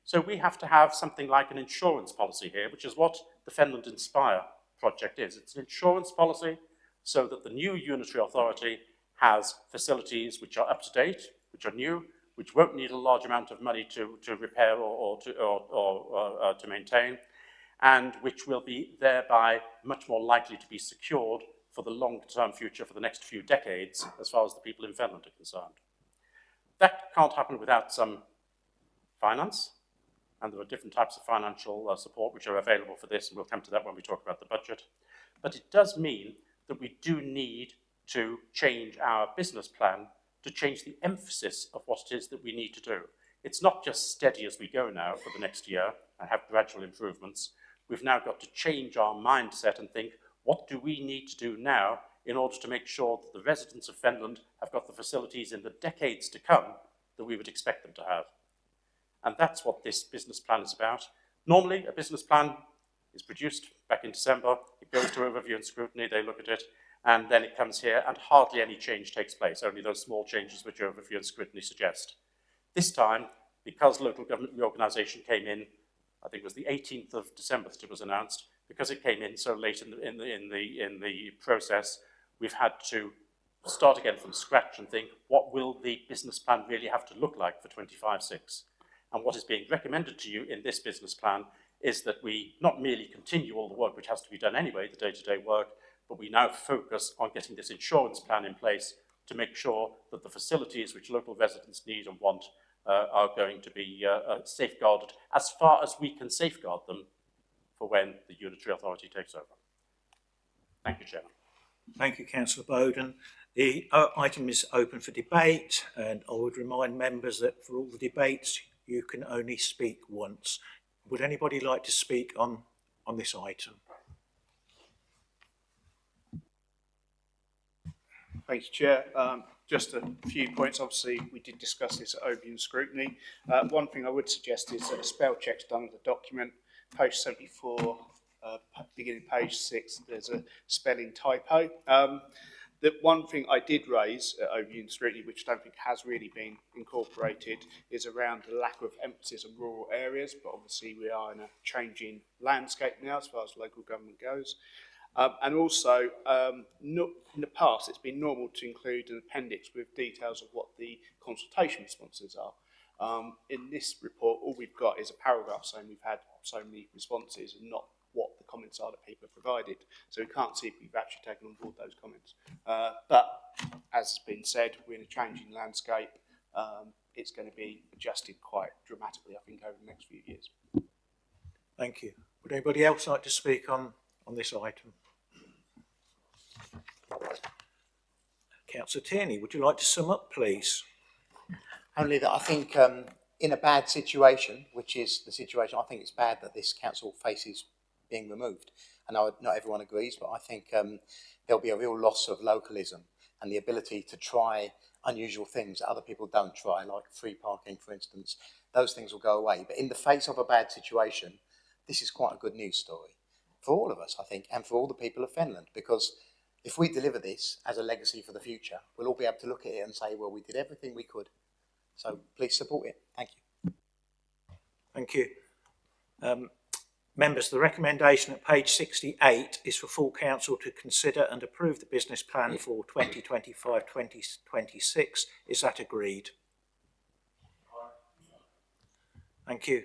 So we have to have something like an insurance policy here, which is what the Fenland Inspire project is. It's an insurance policy so that the new unitary authority has facilities which are up to date, which are new, which won't need a large amount of money to repair or to maintain, and which will be thereby much more likely to be secured for the long-term future, for the next few decades, as far as the people in Fenland are concerned. That can't happen without some finance, and there are different types of financial support which are available for this, and we'll come to that when we talk about the budget. But it does mean that we do need to change our business plan to change the emphasis of what it is that we need to do. It's not just steady as we go now for the next year and have gradual improvements. We've now got to change our mindset and think, what do we need to do now in order to make sure that the residents of Fenland have got the facilities in the decades to come that we would expect them to have? And that's what this business plan is about. Normally, a business plan is produced back in December, it goes to overview and scrutiny, they look at it, and then it comes here and hardly any change takes place, only those small changes which overview and scrutiny suggest. This time, because local government reorganisation came in, I think it was the 18th of December that it was announced, because it came in so late in the process, we've had to start again from scratch and think, what will the business plan really have to look like for 25-6? And what is being recommended to you in this business plan is that we not merely continue all the work which has to be done anyway, the day-to-day work, but we now focus on getting this insurance plan in place to make sure that the facilities which local residents need and want are going to be safeguarded as far as we can safeguard them for when the unitary authority takes over. Thank you, Chairman. Thank you, Councillor Bowden. The item is open for debate, and I would remind members that for all the debates, you can only speak once. Would anybody like to speak on this item? Thanks, Chair. Just a few points. Obviously, we did discuss this at overview and scrutiny. One thing I would suggest is that a spell check's done of the document. Page 74, beginning page 6, there's a spelling typo. The one thing I did raise at overview and scrutiny, which I don't think has really been incorporated, is around the lack of emphasis on rural areas. But obviously, we are in a changing landscape now as far as local government goes. And also, in the past, it's been normal to include an appendix with details of what the consultation responses are. In this report, all we've got is a paragraph saying we've had so many responses and not what the comments are that people have provided. So we can't see if we've actually taken on board those comments. But as has been said, we're in a changing landscape. It's going to be adjusted quite dramatically, I think, over the next few years. Thank you. Would anybody else like to speak on this item? Councillor Tierney, would you like to sum up, please? Only that I think in a bad situation, which is the situation, I think it's bad that this council faces being removed. I know not everyone agrees, but I think there'll be a real loss of localism and the ability to try unusual things that other people don't try, like free parking, for instance. Those things will go away. But in the face of a bad situation, this is quite a good news story for all of us, I think, and for all the people of Fenland, because if we deliver this as a legacy for the future, we'll all be able to look at it and say, well, we did everything we could. So please support it. Thank you. Thank you. Members, the recommendation at page 68 is for full council to consider and approve the business plan for 2025-2026. Is that agreed? Thank you.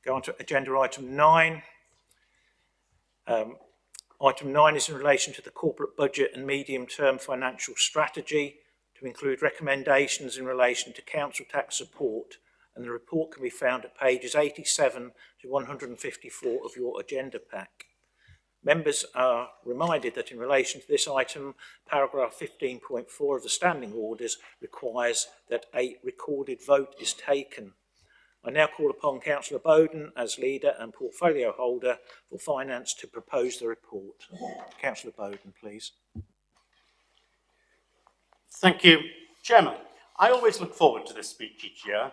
Go on to agenda item 9. Item 9 is in relation to the corporate budget and medium-term financial strategy to include recommendations in relation to council tax support, and the report can be found at pages 87 to 154 of your agenda pack. Members are reminded that in relation to this item, paragraph 15.4 of the standing orders requires that a recorded vote is taken. I now call upon Councillor Bowden as leader and portfolio holder for finance to propose the report. Councillor Bowden, please. Thank you, Chairman. I always look forward to this speech each year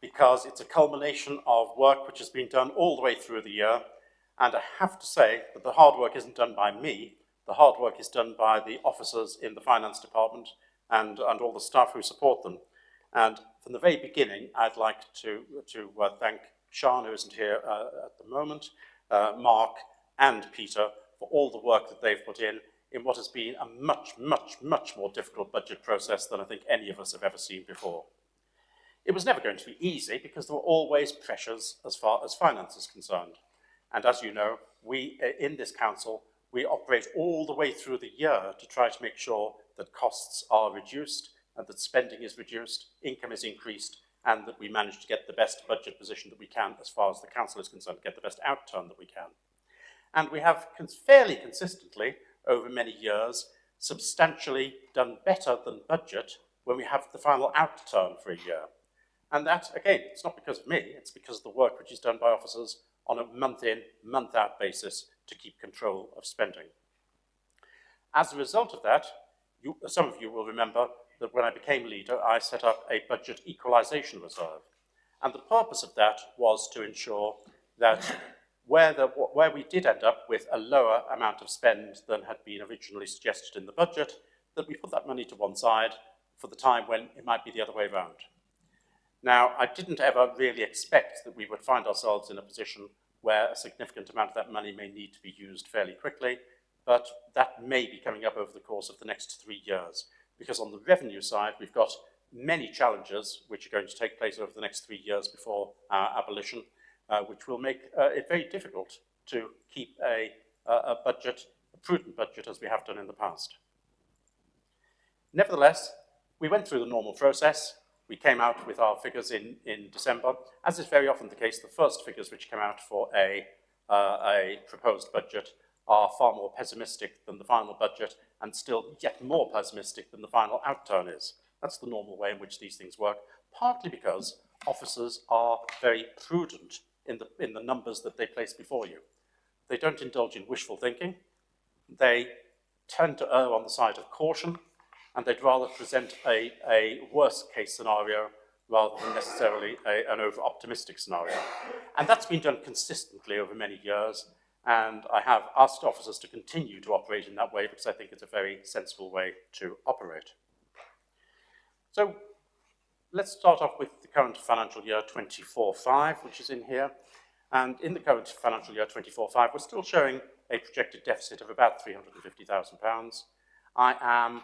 because it's a culmination of work which has been done all the way through the year. And I have to say that the hard work isn't done by me. The hard work is done by the officers in the finance department and all the staff who support them. And from the very beginning, I'd like to thank Sean, who isn't here at the moment, Mark and Peter for all the work that they've put in what has been a much, much, much more difficult budget process than I think any of us have ever seen before. It was never going to be easy because there were always pressures as far as finance is concerned. And as you know, we in this council, we operate all the way through the year to try to make sure that costs are reduced and that spending is reduced, income is increased, and that we manage to get the best budget position that we can as far as the council is concerned, get the best outturn that we can. And we have fairly consistently, over many years, substantially done better than budget when we have the final outturn for a year. And that, again, it's not because of me, it's because of the work which is done by officers on a month-in, month-out basis to keep control of spending. As a result of that, some of you will remember that when I became leader, I set up a budget equalisation reserve. And the purpose of that was to ensure that where we did end up with a lower amount of spend than had been originally suggested in the budget, that we put that money to one side for the time when it might be the other way around. Now, I didn't ever really expect that we would find ourselves in a position where a significant amount of that money may need to be used fairly quickly, but that may be coming up over the course of the next 3 years. Because on the revenue side, we've got many challenges which are going to take place over the next 3 years before abolition, which will make it very difficult to keep a budget, a prudent budget, as we have done in the past. Nevertheless, we went through the normal process. We came out with our figures in December. As is very often the case, the first figures which come out for a proposed budget are far more pessimistic than the final budget, and still yet more pessimistic than the final outturn is. That's the normal way in which these things work, partly because officers are very prudent in the numbers that they place before you. They don't indulge in wishful thinking. They tend to err on the side of caution, and they'd rather present a worst case scenario rather than necessarily an over-optimistic scenario. And that's been done consistently over many years, and I have asked officers to continue to operate in that way because I think it's a very sensible way to operate. So let's start off with the current financial year 24-5, which is in here. And in the current financial year 24-5, we're still showing a projected deficit of about £350,000. I am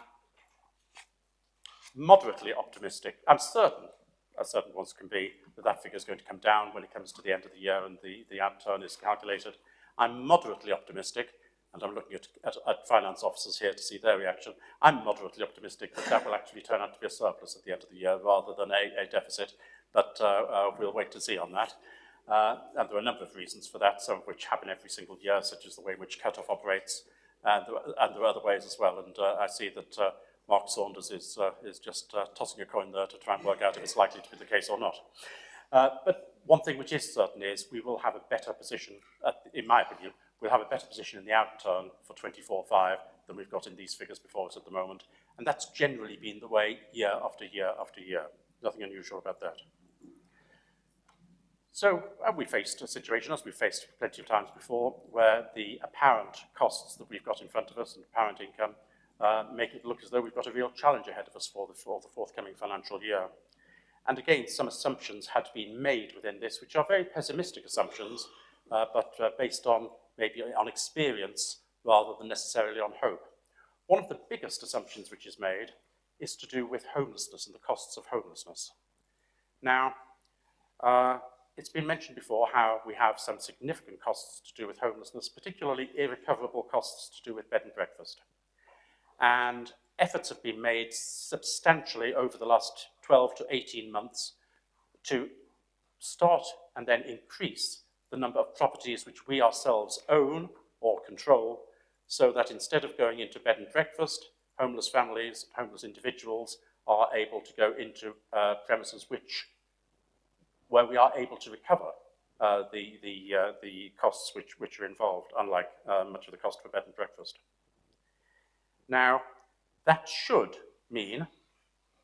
moderately optimistic. I'm certain, as certain ones can be, that that figure is going to come down when it comes to the end of the year and the outturn is calculated. I'm moderately optimistic, and I'm looking at finance officers here to see their reaction. I'm moderately optimistic that that will actually turn out to be a surplus at the end of the year rather than a deficit, but we'll wait to see on that. And there are a number of reasons for that, some of which happen every single year, such as the way in which cut-off operates, and there are other ways as well. And I see that Mark Saunders is just tossing a coin there to try and work out if it's likely to be the case or not. But one thing which is certain is we will have a better position, in my opinion, we'll have a better position in the outturn for 24-5 than we've got in these figures before us at the moment. And that's generally been the way year after year after year. Nothing unusual about that. So we faced a situation, as we've faced plenty of times before, where the apparent costs that we've got in front of us and apparent income make it look as though we've got a real challenge ahead of us for the forthcoming financial year. And again, some assumptions had been made within this, which are very pessimistic assumptions, but based on maybe on experience rather than necessarily on hope. One of the biggest assumptions which is made is to do with homelessness and the costs of homelessness. Now, it's been mentioned before how we have some significant costs to do with homelessness, particularly irrecoverable costs to do with bed and breakfast. And efforts have been made substantially over the last 12 to 18 months to start and then increase the number of properties which we ourselves own or control, so that instead of going into bed and breakfast, homeless families, homeless individuals are able to go into premises where we are able to recover the costs which are involved, unlike much of the cost for bed and breakfast. Now, that should mean,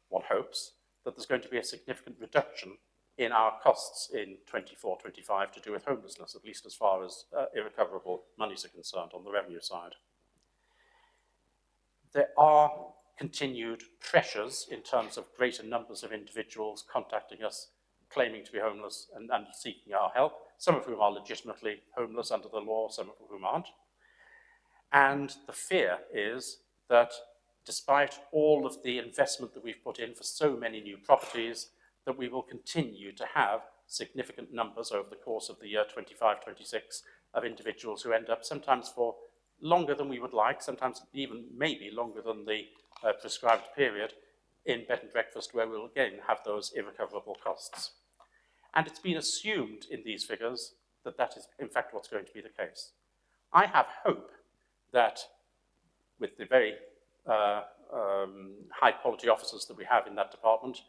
one hopes, that there's going to be a significant reduction in our costs in 24-25 to do with homelessness, at least as far as irrecoverable monies are concerned on the revenue side. There are continued pressures in terms of greater numbers of individuals contacting us, claiming to be homeless and seeking our help, some of whom are legitimately homeless under the law, some of whom aren't. And the fear is that despite all of the investment that we've put in for so many new properties, that we will continue to have significant numbers over the course of the year 25-26 of individuals who end up sometimes for longer than we would like, sometimes even maybe longer than the prescribed period in bed and breakfast, where we'll again have those irrecoverable costs. And it's been assumed in these figures that that is in fact what's going to be the case. I have hope that with the very high quality officers that we have in that department,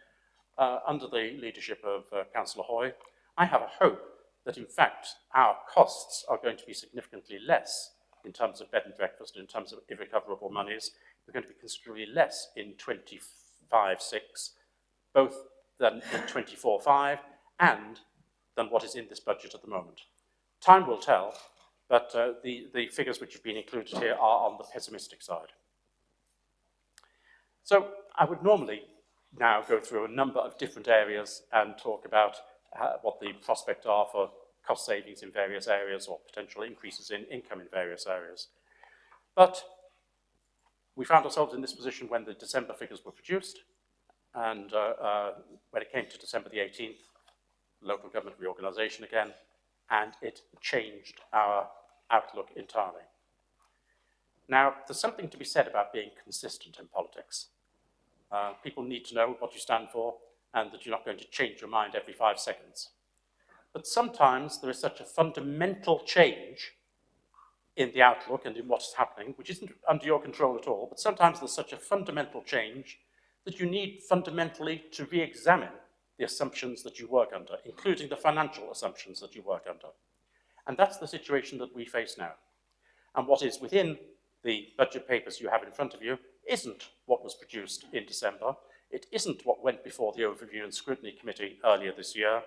under the leadership of Councillor Hoy, I have a hope that in fact our costs are going to be significantly less in terms of bed and breakfast, in terms of irrecoverable monies. They're going to be considerably less in 25-6, both than in 24-5 and than what is in this budget at the moment. Time will tell, but the figures which have been included here are on the pessimistic side. So I would normally now go through a number of different areas and talk about what the prospects are for cost savings in various areas or potential increases in income in various areas. But we found ourselves in this position when the December figures were produced, and when it came to December the 18th, local government reorganisation again, and it changed our outlook entirely. Now, there's something to be said about being consistent in politics. People need to know what you stand for and that you're not going to change your mind every 5 seconds. But sometimes there is such a fundamental change in the outlook and in what's happening, which isn't under your control at all, but sometimes there's such a fundamental change that you need fundamentally to re-examine the assumptions that you work under, including the financial assumptions that you work under. And that's the situation that we face now. And what is within the budget papers you have in front of you isn't what was produced in December. It isn't what went before the Overview and Scrutiny Committee earlier this year.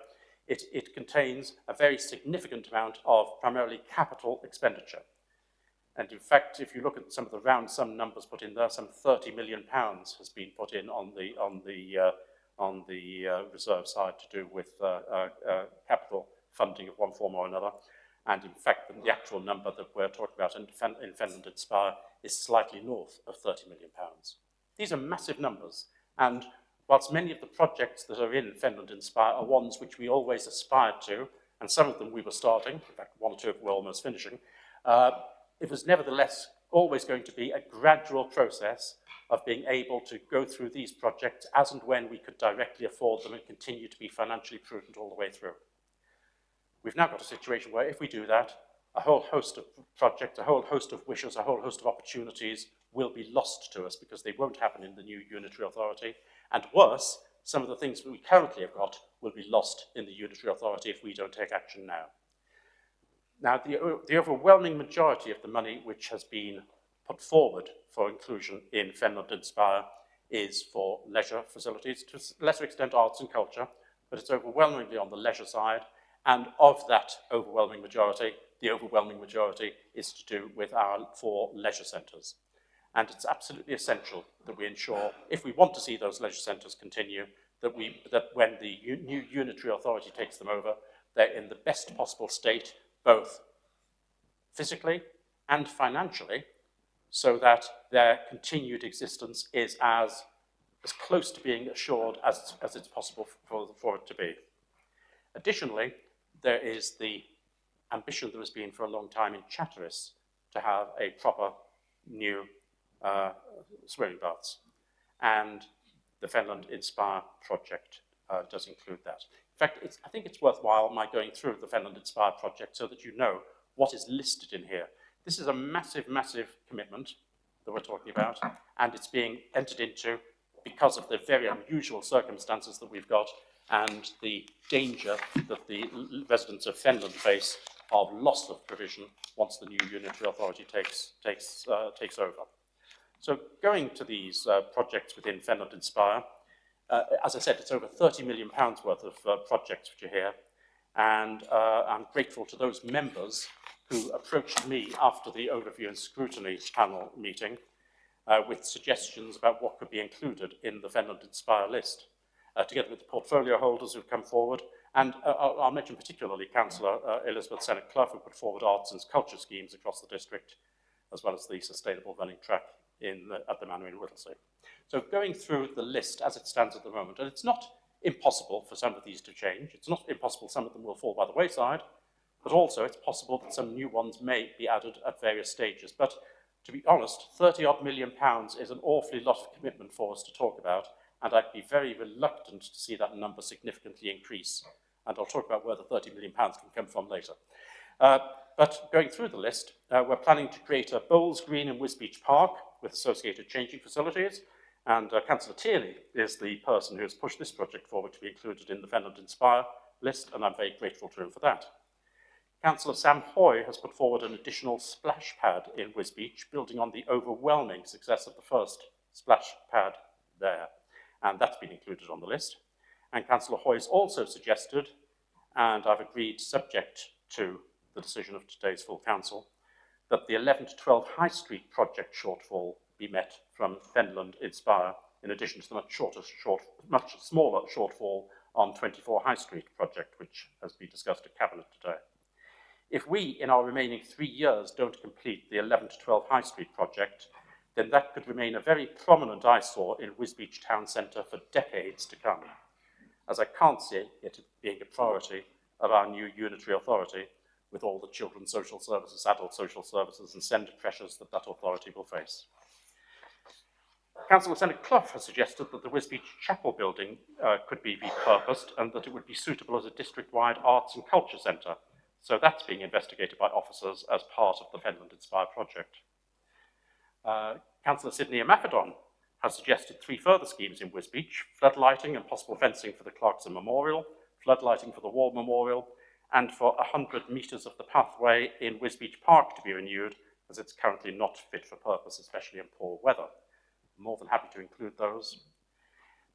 It contains a very significant amount of primarily capital expenditure. And in fact, if you look at some of the round sum numbers put in there, some £30 million has been put in on the reserve side to do with capital funding of one form or another. And in fact, the actual number that we're talking about in Fenland Inspire is slightly north of £30 million. These are massive numbers. And whilst many of the projects that are in Fenland Inspire are ones which we always aspired to, and some of them we were starting, in fact, one or two were almost finishing, it was nevertheless always going to be a gradual process of being able to go through these projects as and when we could directly afford them and continue to be financially prudent all the way through. We've now got a situation where if we do that, a whole host of projects, a whole host of wishes, a whole host of opportunities will be lost to us because they won't happen in the new unitary authority. And worse, some of the things that we currently have got will be lost in the unitary authority if we don't take action now. Now, the overwhelming majority of the money which has been put forward for inclusion in Fenland Inspire is for leisure facilities, to a lesser extent arts and culture, but it's overwhelmingly on the leisure side. And of that overwhelming majority, the overwhelming majority is to do with our 4 leisure centres. And it's absolutely essential that we ensure, if we want to see those leisure centres continue, that when the new unitary authority takes them over, they're in the best possible state, both physically and financially, so that their continued existence is as close to being assured as it's possible for it to be. Additionally, there is the ambition there has been for a long time in Chatteris to have a proper new swimming baths. And the Fenland Inspire project does include that. In fact, I think it's worthwhile my going through the Fenland Inspire project so that you know what is listed in here. This is a massive, massive commitment that we're talking about, and it's being entered into because of the very unusual circumstances that we've got and the danger that the residents of Fenland face of loss of provision once the new unitary authority takes over. So going to these projects within Fenland Inspire, as I said, it's over £30 million worth of projects which are here, and I'm grateful to those members who approached me after the Overview and Scrutiny panel meeting with suggestions about what could be included in the Fenland Inspire list, together with the portfolio holders who've come forward. And I'll mention particularly Councillor Elizabeth Sennett-Clough, who put forward arts and culture schemes across the district, as well as the sustainable running track at the Manor in Whittlesea. So going through the list as it stands at the moment, and it's not impossible for some of these to change. It's not impossible some of them will fall by the wayside, but also it's possible that some new ones may be added at various stages. But to be honest, £30-odd million is an awfully lot of commitment for us to talk about, and I'd be very reluctant to see that number significantly increase. And I'll talk about where the £30 million can come from later. But going through the list, we're planning to create a Bowls Green in Wisbech Park with associated changing facilities. And Councillor Tierney is the person who has pushed this project forward to be included in the Fenland Inspire list, and I'm very grateful to him for that. Councillor Sam Hoy has put forward an additional splash pad in Wisbech, building on the overwhelming success of the first splash pad there. And that's been included on the list. And Councillor Hoy has also suggested, and I've agreed subject to the decision of today's full council, that the 11 to 12 High Street project shortfall be met from Fenland Inspire, in addition to the much smaller shortfall on 24 High Street project, which has been discussed at Cabinet today. If we, in our remaining 3 years, don't complete the 11 to 12 High Street project, then that could remain a very prominent eyesore in Wisbech town centre for decades to come, as I can't see it being a priority of our new unitary authority with all the children's social services, adult social services and centre pressures that that authority will face. Councillor Senator Clough has suggested that the Wisbech Chapel building could be repurposed and that it would be suitable as a district-wide arts and culture centre. So that's being investigated by officers as part of the Fenland Inspire project. Councillor Sidney Amafidon has suggested 3 further schemes in Wisbech: floodlighting and possible fencing for the Clarkson Memorial, floodlighting for the War Memorial, and for 100 metres of the pathway in Wisbech Park to be renewed, as it's currently not fit for purpose, especially in poor weather. I'm more than happy to include those.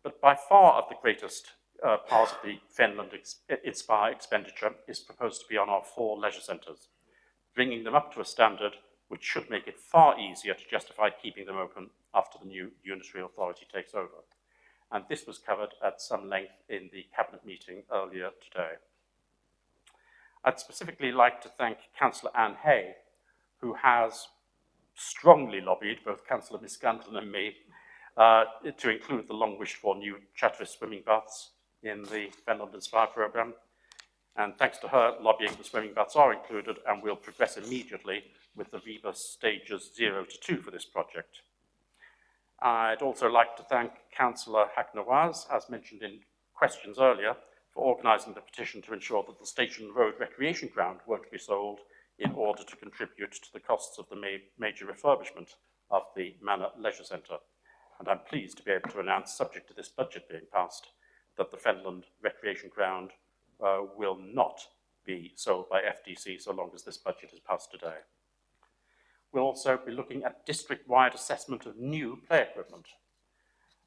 But by far of the greatest part of the Fenland Inspire expenditure is proposed to be on our 4 leisure centres, bringing them up to a standard which should make it far easier to justify keeping them open after the new unitary authority takes over. And this was covered at some length in the Cabinet meeting earlier today. I'd specifically like to thank Councillor Anne Hay, who has strongly lobbied both Councillor Miscanton and me to include the long-wished-for new Chatteris swimming baths in the Fenland Inspire programme. And thanks to her lobbying, the swimming baths are included and will progress immediately with the rebus stages 0 to 2 for this project. I'd also like to thank Councillor Hacknawaz, as mentioned in questions earlier, for organising the petition to ensure that the Station Road recreation ground won't be sold in order to contribute to the costs of the major refurbishment of the Manor Leisure Centre. And I'm pleased to be able to announce, subject to this budget being passed, that the Fenland recreation ground will not be sold by FDC so long as this budget is passed today. We'll also be looking at district-wide assessment of new play equipment.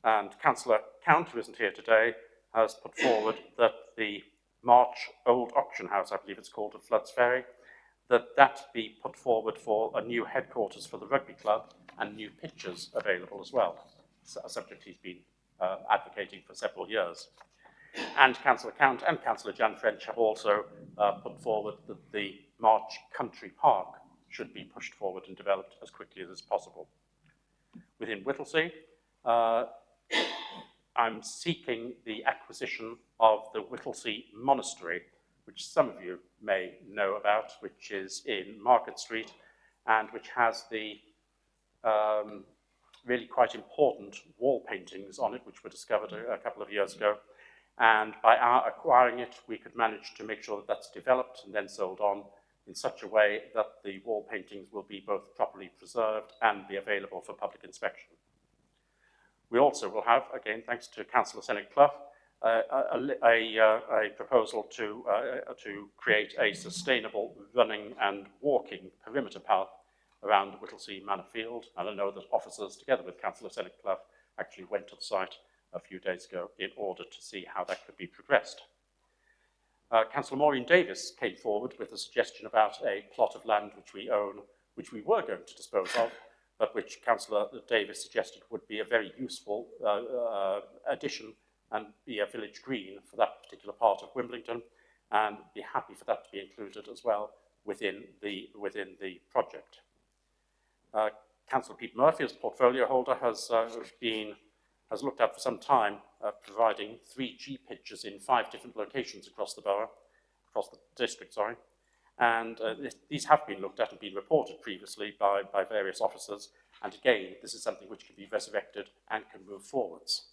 And Councillor Count, who isn't here today, has put forward that the March Old Auction House, I believe it's called, at Floods Ferry, that be put forward for a new headquarters for the rugby club and new pitches available as well. It's a subject he's been advocating for several years. And Councillor Count and Councillor Jan French have also put forward that the March Country Park should be pushed forward and developed as quickly as possible. Within Whittlesea, I'm seeking the acquisition of the Whittlesea Monastery, which some of you may know about, which is in Market Street and which has the really quite important wall paintings on it, which were discovered a couple of years ago. And by our acquiring it, we could manage to make sure that that's developed and then sold on in such a way that the wall paintings will be both properly preserved and be available for public inspection. We also will have, again, thanks to Councillor Senator Clough, a proposal to create a sustainable running and walking perimeter path around Whittlesea Manor Field. And I know that officers, together with Councillor Senator Clough, actually went to the site a few days ago in order to see how that could be progressed. Councillor Maureen Davis came forward with a suggestion about a plot of land which we own, which we were going to dispose of, but which Councillor Davis suggested would be a very useful addition and be a village green for that particular part of Wimbledon, and be happy for that to be included as well within the project. Councillor Pete Murphy, as portfolio holder, has looked at for some time providing 3G pitches in 5 different locations across the borough, across the district, sorry. And these have been looked at and been reported previously by various officers. And again, this is something which can be resurrected and can move forwards.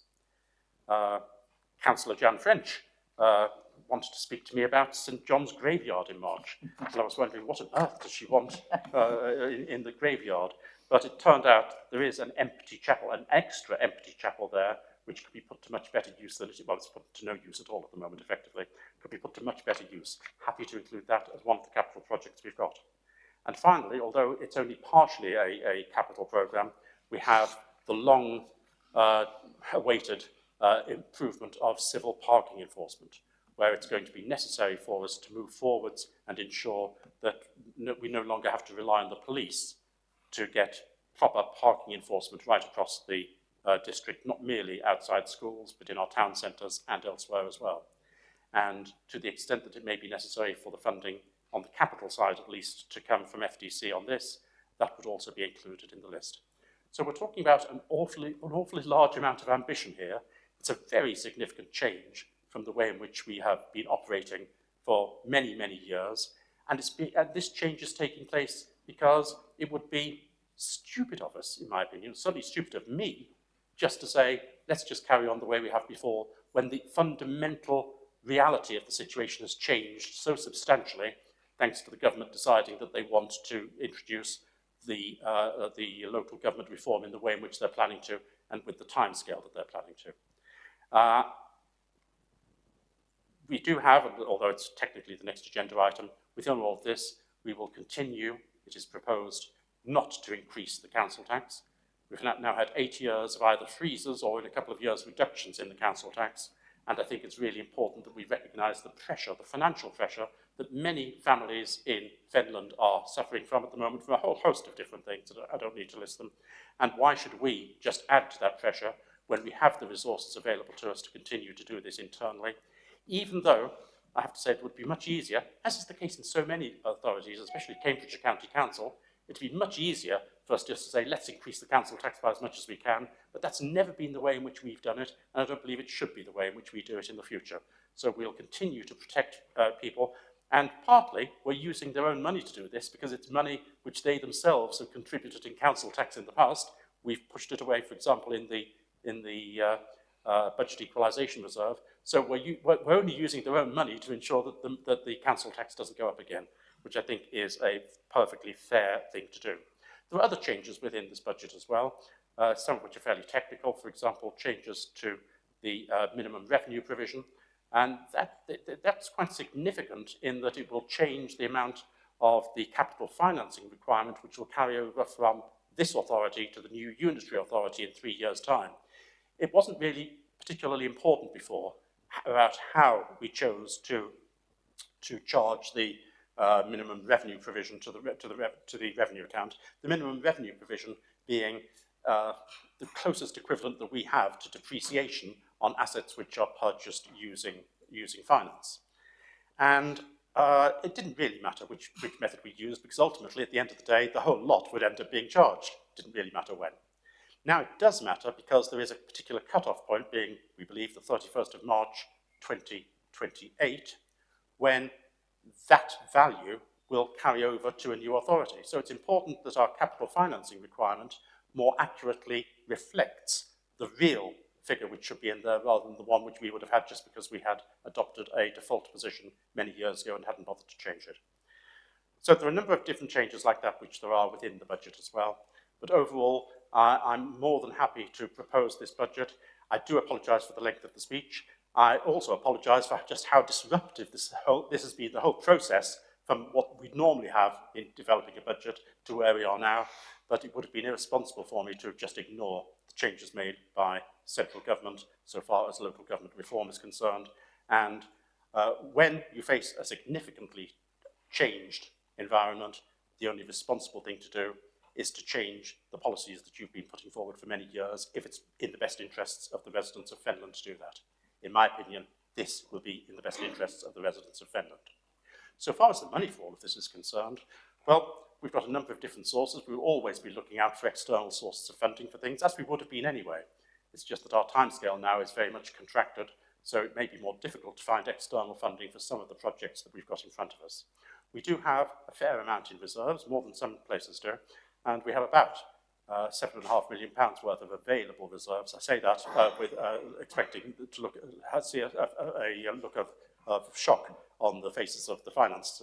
Councillor Jan French wanted to speak to me about St John's Graveyard in March. And I was wondering, what on earth does she want in the graveyard? But it turned out there is an empty chapel, an extra empty chapel there, which could be put to much better use than well, it's put to no use at all at the moment, effectively. Could be put to much better use. Happy to include that as one of the capital projects we've got. And finally, although it's only partially a capital programme, we have the long awaited improvement of civil parking enforcement, where it's going to be necessary for us to move forwards and ensure that we no longer have to rely on the police to get proper parking enforcement right across the district, not merely outside schools, but in our town centres and elsewhere as well. And to the extent that it may be necessary for the funding on the capital side at least, to come from FDC on this, that would also be included in the list. So we're talking about an awfully large amount of ambition here. It's a very significant change from the way in which we have been operating for many, many years. And this change is taking place because it would be stupid of us, in my opinion, certainly stupid of me, just to say, let's just carry on the way we have before, when the fundamental reality of the situation has changed so substantially, thanks to the government deciding that they want to introduce the local government reform in the way in which they're planning to, and with the timescale that they're planning to. We do have, although it's technically the next agenda item, within all of this, we will continue, it is proposed, not to increase the council tax. We've now had 8 years of either freezes or in a couple of years reductions in the council tax, and I think it's really important that we recognise the pressure, the financial pressure, that many families in Finland are suffering from at the moment, from a whole host of different things. I don't need to list them. And why should we just add to that pressure when we have the resources available to us to continue to do this internally? Even though, I have to say, it would be much easier, as is the case in so many authorities, especially Cambridgeshire County Council, it would be much easier for us just to say, let's increase the council tax by as much as we can, but that's never been the way in which we've done it, and I don't believe it should be the way in which we do it in the future. So we'll continue to protect people, and partly we're using their own money to do this because it's money which they themselves have contributed in council tax in the past. We've pushed it away, for example, in the budget equalisation reserve. So we're only using their own money to ensure that the council tax doesn't go up again, which I think is a perfectly fair thing to do. There are other changes within this budget as well, some of which are fairly technical, for example, changes to the minimum revenue provision, and that's quite significant in that it will change the amount of the capital financing requirement which will carry over from this authority to the new unitary authority in 3 years' time. It wasn't really particularly important before about how we chose to charge the minimum revenue provision to the revenue account. The minimum revenue provision being the closest equivalent that we have to depreciation on assets which are purchased using finance. And it didn't really matter which method we used, because ultimately, at the end of the day, the whole lot would end up being charged. It didn't really matter when. Now it does matter because there is a particular cut-off point being, we believe, the 31st of March 2028, when that value will carry over to a new authority. So it's important that our capital financing requirement more accurately reflects the real figure which should be in there rather than the one which we would have had just because we had adopted a default position many years ago and hadn't bothered to change it. So there are a number of different changes like that which there are within the budget as well. But overall, I'm more than happy to propose this budget. I do apologise for the length of the speech. I also apologise for just how disruptive this has been, the whole process, from what we normally have in developing a budget to where we are now. But it would have been irresponsible for me to just ignore the changes made by central government so far as local government reform is concerned. And when you face a significantly changed environment, the only responsible thing to do is to change the policies that you've been putting forward for many years if it's in the best interests of the residents of Finland to do that. In my opinion, this will be in the best interests of the residents of Finland. So far as the money for all of this is concerned, well, we've got a number of different sources. We will always be looking out for external sources of funding for things, as we would have been anyway. It's just that our timescale now is very much contracted, so it may be more difficult to find external funding for some of the projects that we've got in front of us. We do have a fair amount in reserves, more than some places do, and we have about £7.5 million worth of available reserves. I say that with expecting to see a look of shock on the faces of the finance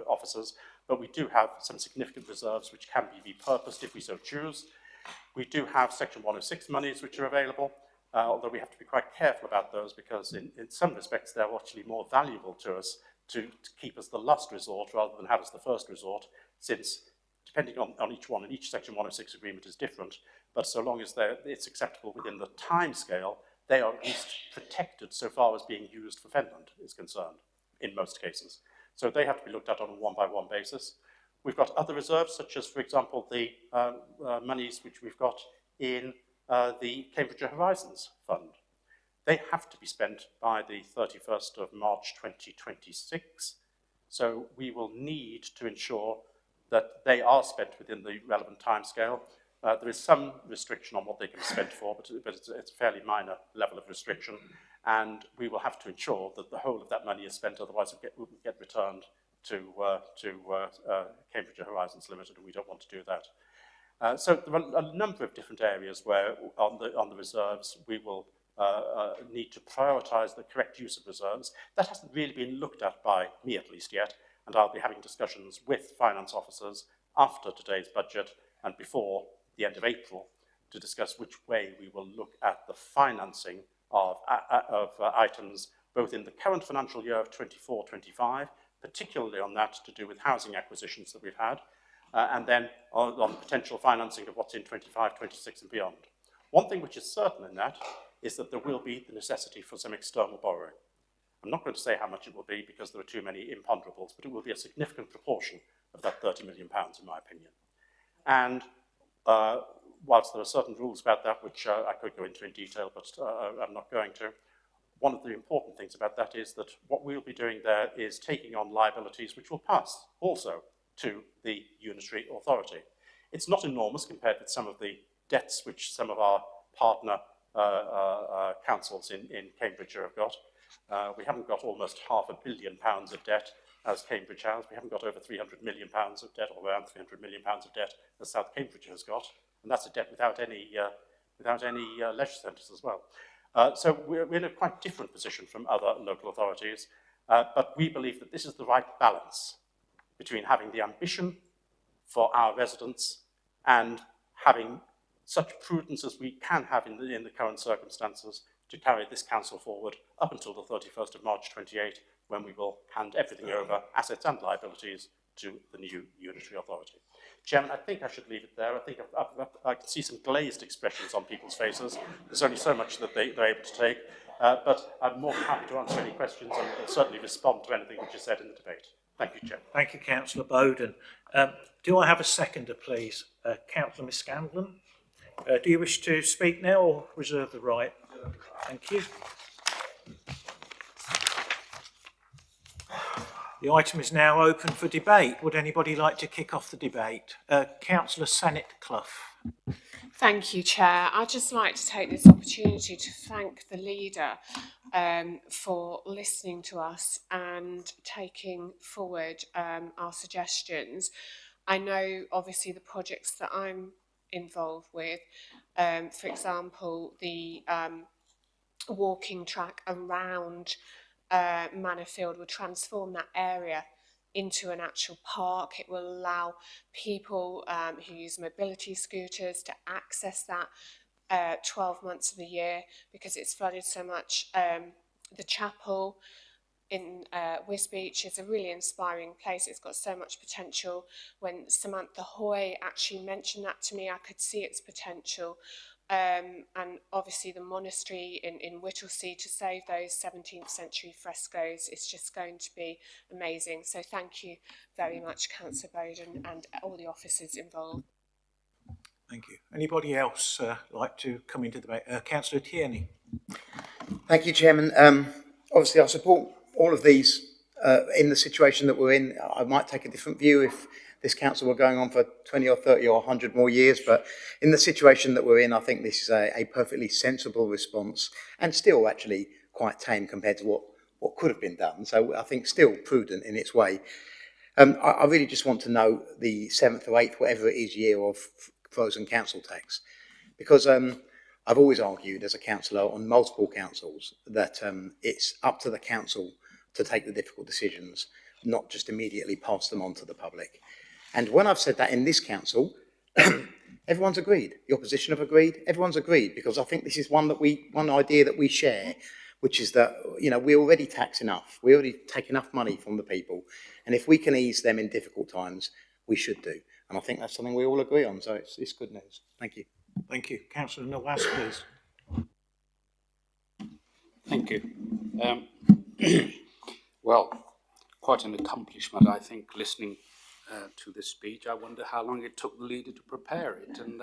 officers, but we do have some significant reserves which can be repurposed if we so choose. We do have Section 106 monies which are available, although we have to be quite careful about those because in some respects they're actually more valuable to us to keep as the last resort rather than have as the first resort, since depending on each one, and each Section 106 agreement is different, but so long as it's acceptable within the time scale, they are at least protected so far as being used for Finland is concerned, in most cases. So they have to be looked at on a one-by-one basis. We've got other reserves, such as, for example, the monies which we've got in the Cambridgeshire Horizons Fund. They have to be spent by the 31st of March 2026. So we will need to ensure that they are spent within the relevant timescale. There is some restriction on what they can be spent for, but it's a fairly minor level of restriction. And we will have to ensure that the whole of that money is spent, otherwise it will get returned to Cambridge Horizons Limited, and we don't want to do that. So there are a number of different areas where on the reserves we will need to prioritise the correct use of reserves. That hasn't really been looked at by me at least yet, and I'll be having discussions with finance officers after today's budget and before the end of April to discuss which way we will look at the financing of items both in the current financial year of 24-25, particularly on that to do with housing acquisitions that we've had, and then on potential financing of what's in 25, 26 and beyond. One thing which is certain in that is that there will be the necessity for some external borrowing. I'm not going to say how much it will be because there are too many imponderables, but it will be a significant proportion of that £30 million, in my opinion. And whilst there are certain rules about that, which I could go into in detail, but I'm not going to, one of the important things about that is that what we'll be doing there is taking on liabilities which will pass also to the unitary authority. It's not enormous compared with some of the debts which some of our partner councils in Cambridgeshire have got. We haven't got almost £500 million of debt as Cambridge has. We haven't got over £300 million of debt, or around £300 million of debt as South Cambridge has got, and that's a debt without any leisure centres as well. So we're in a quite different position from other local authorities, but we believe that this is the right balance between having the ambition for our residents and having such prudence as we can have in the current circumstances to carry this council forward up until the 31st of March 28, when we will hand everything over, assets and liabilities, to the new unitary authority. Chairman, I think I should leave it there. I think I can see some glazed expressions on people's faces. There's only so much that they're able to take, but I'm more than happy to answer any questions and will certainly respond to anything which is said in the debate. Thank you, Chair. Thank you, Councillor Bowden. Do I have a seconder, please? Councillor Miss Scanlon. Do you wish to speak now or reserve the right? Thank you. The item is now open for debate. Would anybody like to kick off the debate? Councillor Sennett Clough. Thank you, Chair. I'd just like to take this opportunity to thank the leader for listening to us and taking forward our suggestions. I know, obviously, the projects that I'm involved with, for example, the walking track around Manor will transform that area into an actual park. It will allow people who use mobility scooters to access that 12 months of the year because it's flooded so much. The chapel in Wisbeach is a really inspiring place. It's got so much potential. When Samantha Hoy actually mentioned that to me, I could see its potential. And obviously the monastery in Whittlesea, to save those 17th century frescoes, it's just going to be amazing. So thank you very much, Councillor Bowden, and all the officers involved. Thank you. Anybody else like to come into the debate? Councillor Tierney. Thank you, Chairman. Obviously, I support all of these in the situation that we're in. I might take a different view if this council were going on for 20 or 30 or 100 more years, but in the situation that we're in, I think this is a perfectly sensible response and still actually quite tame compared to what could have been done. So I think still prudent in its way. I really just want to know the 7th or 8th, whatever it is, year of frozen council tax, because I've always argued as a councillor on multiple councils that it's up to the council to take the difficult decisions, not just immediately pass them on to the public. And when I've said that in this council, everyone's agreed. The opposition have agreed. Everyone's agreed, because I think this is one idea that we share, which is that, you know, we already tax enough. We already take enough money from the people. And if we can ease them in difficult times, we should do. And I think that's something we all agree on. So it's good news. Thank you. Thank you. Councillor Nawaz, please. Thank you. Well, quite an accomplishment, I think, listening to this speech. I wonder how long it took the leader to prepare it and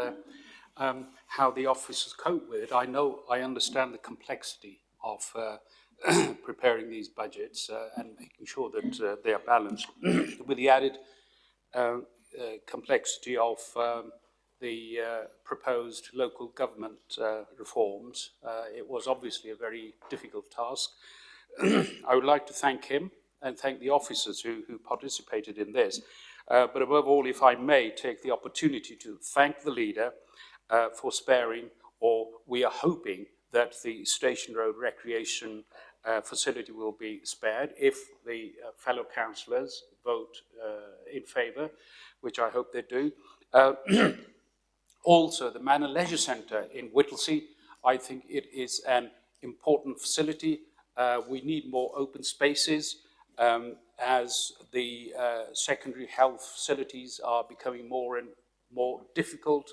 how the officers cope with it. I understand the complexity of preparing these budgets and making sure that they are balanced. With the added complexity of the proposed local government reforms, it was obviously a very difficult task. I would like to thank him and thank the officers who participated in this. But above all, if I may take the opportunity to thank the leader for sparing, or we are hoping that the Station Road recreation facility will be spared if the fellow councillors vote in favour, which I hope they do. Also, the Manor Leisure Centre in Whittlesea, I think it is an important facility. We need more open spaces as the secondary health facilities are becoming more and more difficult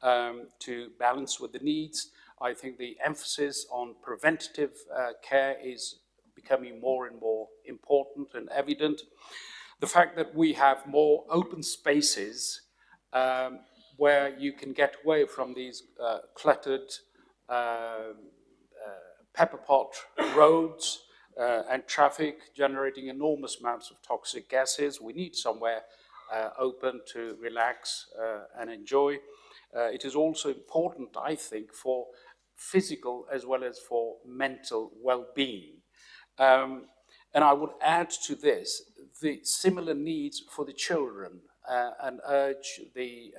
to balance with the needs. I think the emphasis on preventative care is becoming more and more important and evident. The fact that we have more open spaces where you can get away from these cluttered pepper pot roads and traffic generating enormous amounts of toxic gases. We need somewhere open to relax and enjoy. It is also important, I think, for physical as well as for mental well-being. And I would add to this the similar needs for the children and urge the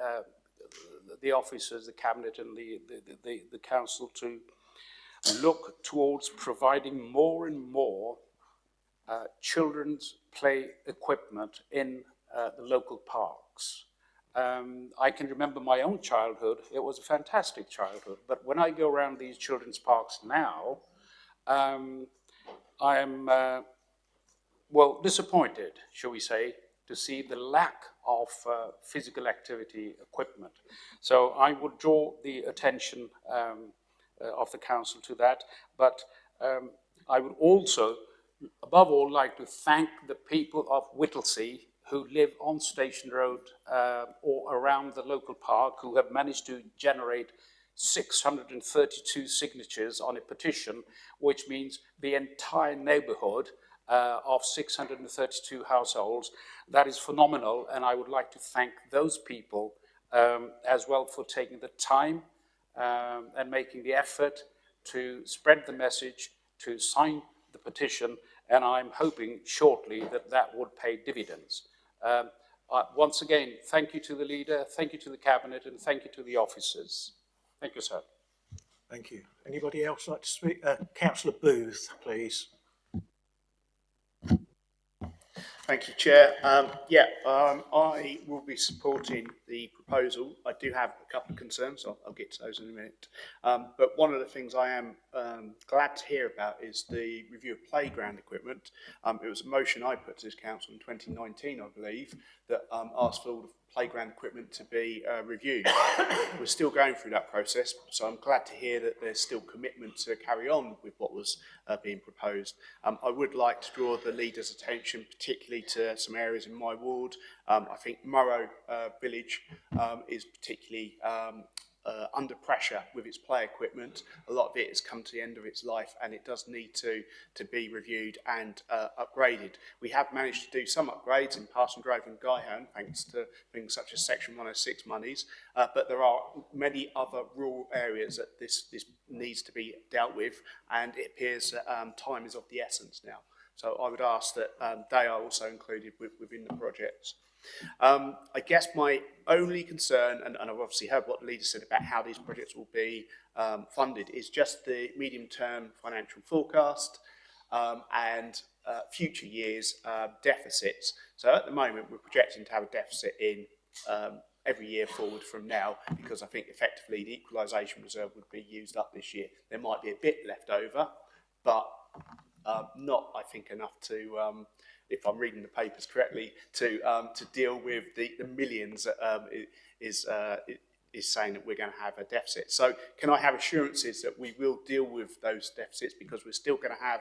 officers, the cabinet and the council to look towards providing more and more children's play equipment in the local parks. I can remember my own childhood. It was a fantastic childhood. But when I go around these children's parks now, I am, well, disappointed, shall we say, to see the lack of physical activity equipment. So I would draw the attention of the council to that. But I would also, above all, like to thank the people of Whittlesea who live on Station Road or around the local park, who have managed to generate 632 signatures on a petition, which means the entire neighbourhood of 632 households. That is phenomenal, and I would like to thank those people as well for taking the time and making the effort to spread the message, to sign the petition, and I'm hoping shortly that that would pay dividends. Once again, thank you to the leader, thank you to the cabinet, and thank you to the officers. Thank you, sir. Thank you. Anybody else like to speak? Councillor Booth, please. Thank you, Chair. I will be supporting the proposal. I do have a couple of concerns. I'll get to those in a minute. But one of the things I am glad to hear about is the review of playground equipment. It was a motion I put to this council in 2019, I believe, that asked for all the playground equipment to be reviewed. We're still going through that process, so I'm glad to hear that there's still commitment to carry on with what was being proposed. I would like to draw the leader's attention particularly to some areas in my ward. I think Murrow Village is particularly under pressure with its play equipment. A lot of it has come to the end of its life and it does need to be reviewed and upgraded. We have managed to do some upgrades in Parson Grove and Guyherne thanks to things such as Section 106 monies, but there are many other rural areas that this needs to be dealt with, and it appears that time is of the essence now. So I would ask that they are also included within the projects. I guess my only concern, and I've obviously heard what the leader said about how these projects will be funded, is just the medium-term financial forecast and future years deficits. So at the moment, we're projecting to have a deficit in every year forward from now, because I think effectively the equalisation reserve would be used up this year. There might be a bit left over, but not, I think, enough to, if I'm reading the papers correctly, to deal with the millions that is saying that we're going to have a deficit. So can I have assurances that we will deal with those deficits, because we're still going to have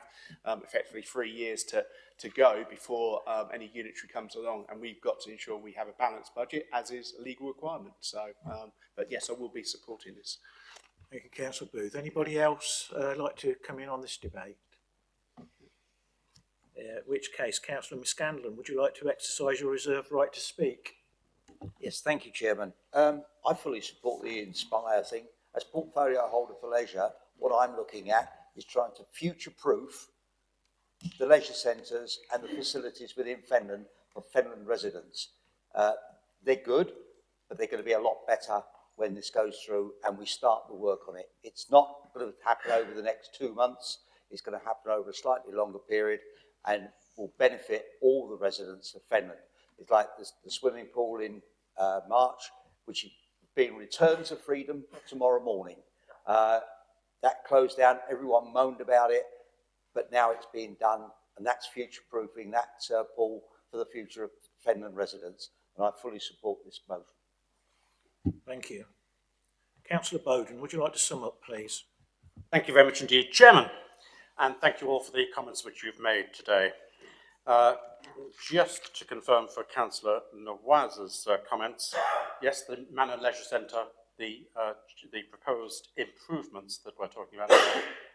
effectively 3 years to go before any unitary comes along, and we've got to ensure we have a balanced budget, as is a legal requirement. So, but yes, I will be supporting this. Thank you, Councillor Booth. Anybody else like to come in on this debate? which case, Councillor Miscandlin, would you like to exercise your reserved right to speak? Yes, thank you, Chairman. I fully support the Inspire thing. As portfolio holder for leisure, what I'm looking at is trying to future-proof the leisure centres and the facilities within Fenland for Fenland residents. They're good, but they're going to be a lot better when this goes through and we start the work on it. It's not going to happen over the next 2 months. It's going to happen over a slightly longer period and will benefit all the residents of Fenland. It's like the swimming pool in March, which is being returned to freedom tomorrow morning. That closed down, everyone moaned about it, but now it's being done, and that's future-proofing that pool for the future of Fenland residents, and I fully support this motion. Thank you. Councillor Bowden, would you like to sum up, please? Thank you very much indeed, Chairman, and thank you all for the comments which you've made today. Just to confirm for Councillor Nawaz's comments, yes, the Manor Leisure Centre, the proposed improvements that we're talking about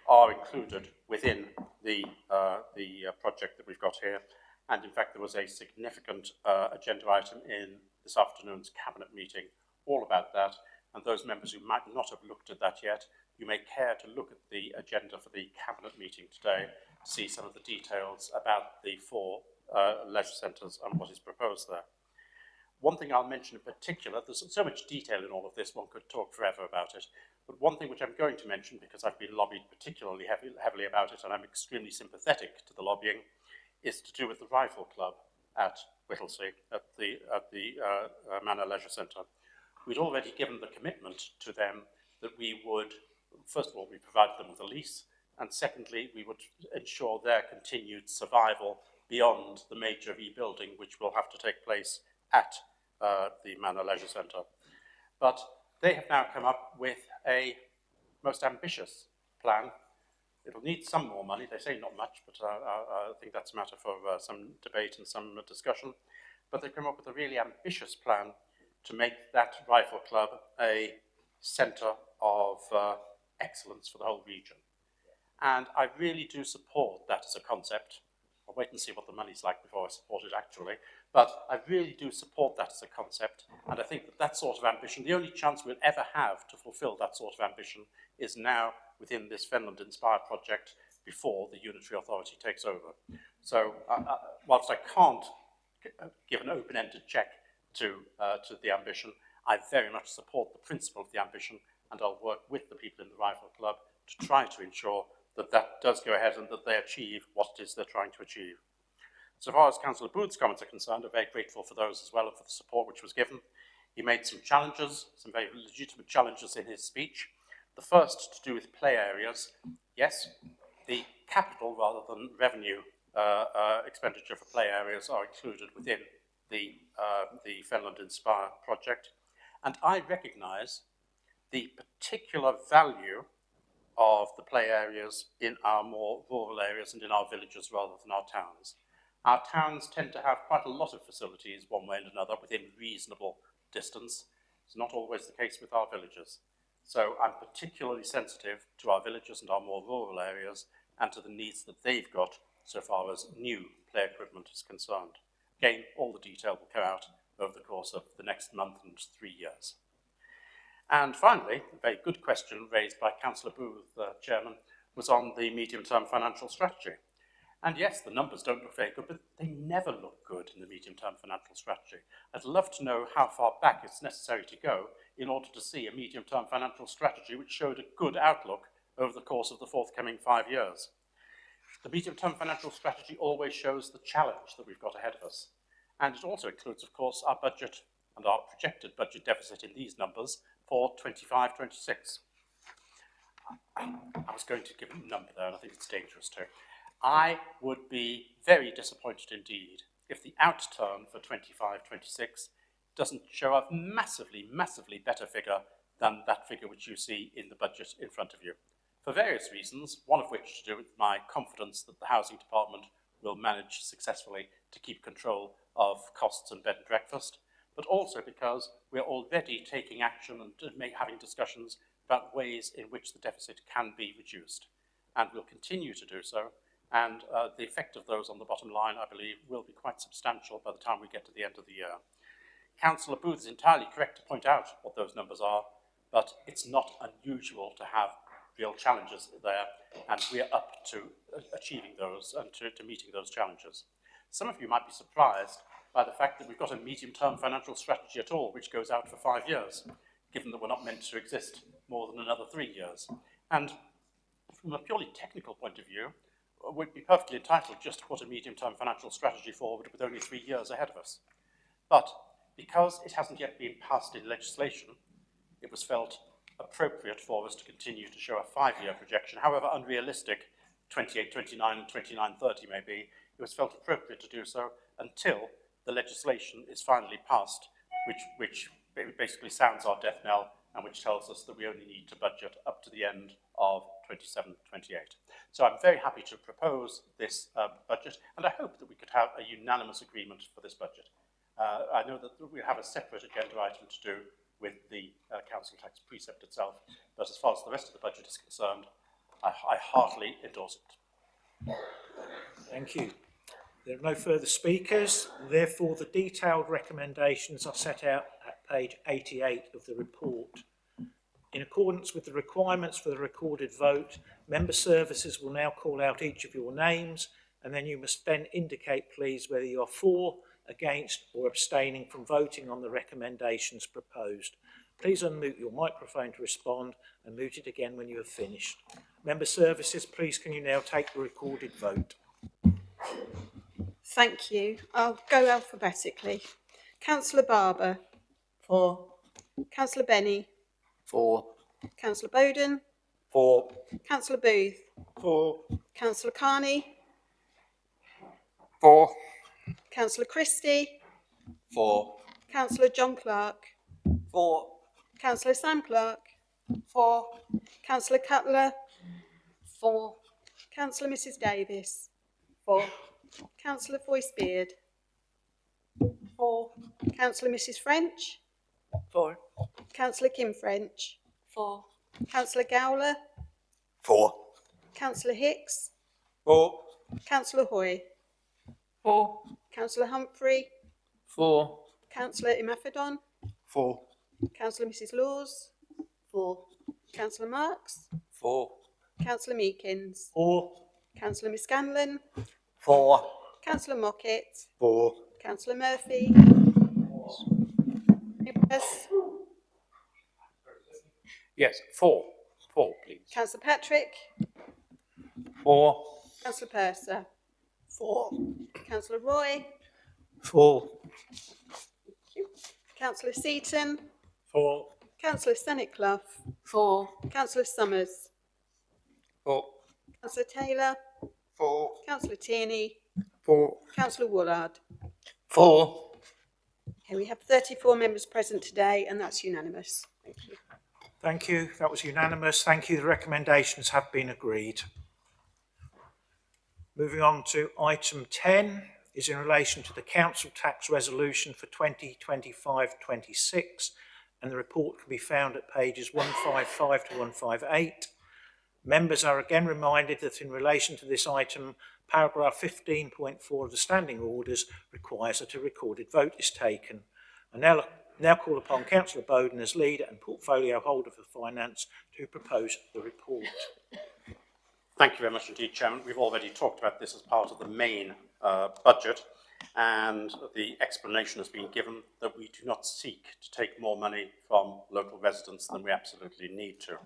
are included within the project that we've got here. And in fact, there was a significant agenda item in this afternoon's Cabinet meeting all about that. And those members who might not have looked at that yet, you may care to look at the agenda for the Cabinet meeting today to see some of the details about the 4 leisure centres and what is proposed there. One thing I'll mention in particular, there's so much detail in all of this, one could talk forever about it, but one thing which I'm going to mention, because I've been lobbied particularly heavily about it, and I'm extremely sympathetic to the lobbying, is to do with the Rifle Club at Whittlesea, at the Manor Leisure Centre. We'd already given the commitment to them that we would, first of all, we provided them with a lease, and secondly, we would ensure their continued survival beyond the major rebuilding which will have to take place at the Manor Leisure Centre. But they have now come up with a most ambitious plan. It'll need some more money. They say not much, but I think that's a matter for some debate and some discussion. But they've come up with a really ambitious plan to make that Rifle Club a centre of excellence for the whole region. And I really do support that as a concept. I'll wait and see what the money's like before I support it actually. But I really do support that as a concept. And I think that that sort of ambition, the only chance we'll ever have to fulfil that sort of ambition is now within this Fenland Inspire project before the unitary authority takes over. So whilst I can't give an open-ended check to the ambition, I very much support the principle of the ambition, and I'll work with the people in the Rifle Club to try to ensure that that does go ahead and that they achieve what it is they're trying to achieve. So far as Councillor Booth's comments are concerned, I'm very grateful for those as well and for the support which was given. He made some challenges, some very legitimate challenges in his speech. The first to do with play areas. Yes, the capital rather than revenue expenditure for play areas are included within the Fenland Inspire project. And I recognise the particular value of the play areas in our more rural areas and in our villages rather than our towns. Our towns tend to have quite a lot of facilities, one way and another, within reasonable distance. It's not always the case with our villages. So I'm particularly sensitive to our villages and our more rural areas and to the needs that they've got so far as new play equipment is concerned. Again, all the detail will come out over the course of the next month and 3 years. And finally, a very good question raised by Councillor Booth, Chairman, was on the medium-term financial strategy. And yes, the numbers don't look very good, but they never look good in the medium-term financial strategy. I'd love to know how far back it's necessary to go in order to see a medium-term financial strategy which showed a good outlook over the course of the forthcoming 5 years. The medium-term financial strategy always shows the challenge that we've got ahead of us. And it also includes, of course, our budget and our projected budget deficit in these numbers for 25-26. I was going to give a number there, and I think it's dangerous too. I would be very disappointed indeed if the outturn for 25-26 doesn't show a massively, massively better figure than that figure which you see in the budget in front of you. For various reasons, one of which to do with my confidence that the Housing Department will manage successfully to keep control of costs and bed and breakfast, but also because we're already taking action and having discussions about ways in which the deficit can be reduced. And we'll continue to do so. and the effect of those on the bottom line, I believe, will be quite substantial by the time we get to the end of the year. Councillor Booth is entirely correct to point out what those numbers are, but it's not unusual to have real challenges there, and we're up to achieving those and to meeting those challenges. Some of you might be surprised by the fact that we've got a medium-term financial strategy at all, which goes out for 5 years, given that we're not meant to exist more than another 3 years. And from a purely technical point of view, we'd be perfectly entitled just to put a medium-term financial strategy forward with only 3 years ahead of us. But because it hasn't yet been passed in legislation, it was felt appropriate for us to continue to show a 5-year projection, however unrealistic 28, 29, and 29, 30 may be. It was felt appropriate to do so until the legislation is finally passed, which basically sounds our death knell and which tells us that we only need to budget up to the end of 27-28. So I'm very happy to propose this budget, and I hope that we could have a unanimous agreement for this budget. I know that we have a separate agenda item to do with the council tax precept itself, but as far as the rest of the budget is concerned, I heartily endorse it. Thank you. There are no further speakers. Therefore, the detailed recommendations are set out at page 88 of the report. In accordance with the requirements for the recorded vote, member services will now call out each of your names, and then you must then indicate, please, whether you are for, against, or abstaining from voting on the recommendations proposed. Please unmute your microphone to respond and mute it again when you have finished. Member services, please can you now take the recorded vote? Thank you. I'll go alphabetically. Councillor Barber. For. Councillor Benny. For. Councillor Bowden. For. Councillor Booth. For. Councillor Carney. For. Councillor Christie. For. Councillor John Clark. For. Councillor Sam Clark. For. Councillor Cutler. For. Councillor Mrs Davis. For. Councillor Foyce Beard. For. Councillor Mrs French. For. Councillor Kim French. For. Councillor Gowler. For. Councillor Hicks. For. Councillor Hoy. For. Councillor Humphrey. For. Councillor Imafidon. For. Councillor Mrs Laws. For. Councillor Marks. For. Councillor Meekins. For. Councillor Miscanlon. For. Councillor Mockett. For. Councillor Murphy. Yes. Yes, 4, please. Councillor Patrick. For. Councillor Purser. For. Councillor Roy. For. Councillor Seaton. For. Councillor Senetclough. For. Councillor Summers. For. Councillor Taylor. For. Councillor Tierney. For. Councillor Woolard. For. Okay, we have 34 members present today, and that's unanimous. Thank you. Thank you. That was unanimous. Thank you. The recommendations have been agreed. Moving on to item 10 is in relation to the council tax resolution for 2025-26, and the report can be found at pages 155 to 158. Members are again reminded that in relation to this item, paragraph 15.4 of the standing orders requires that a recorded vote is taken. I now call upon Councillor Bowden as leader and portfolio holder for finance to propose the report. Thank you very much indeed, Chairman. We've already talked about this as part of the main budget, and the explanation has been given that we do not seek to take more money from local residents than we absolutely need to.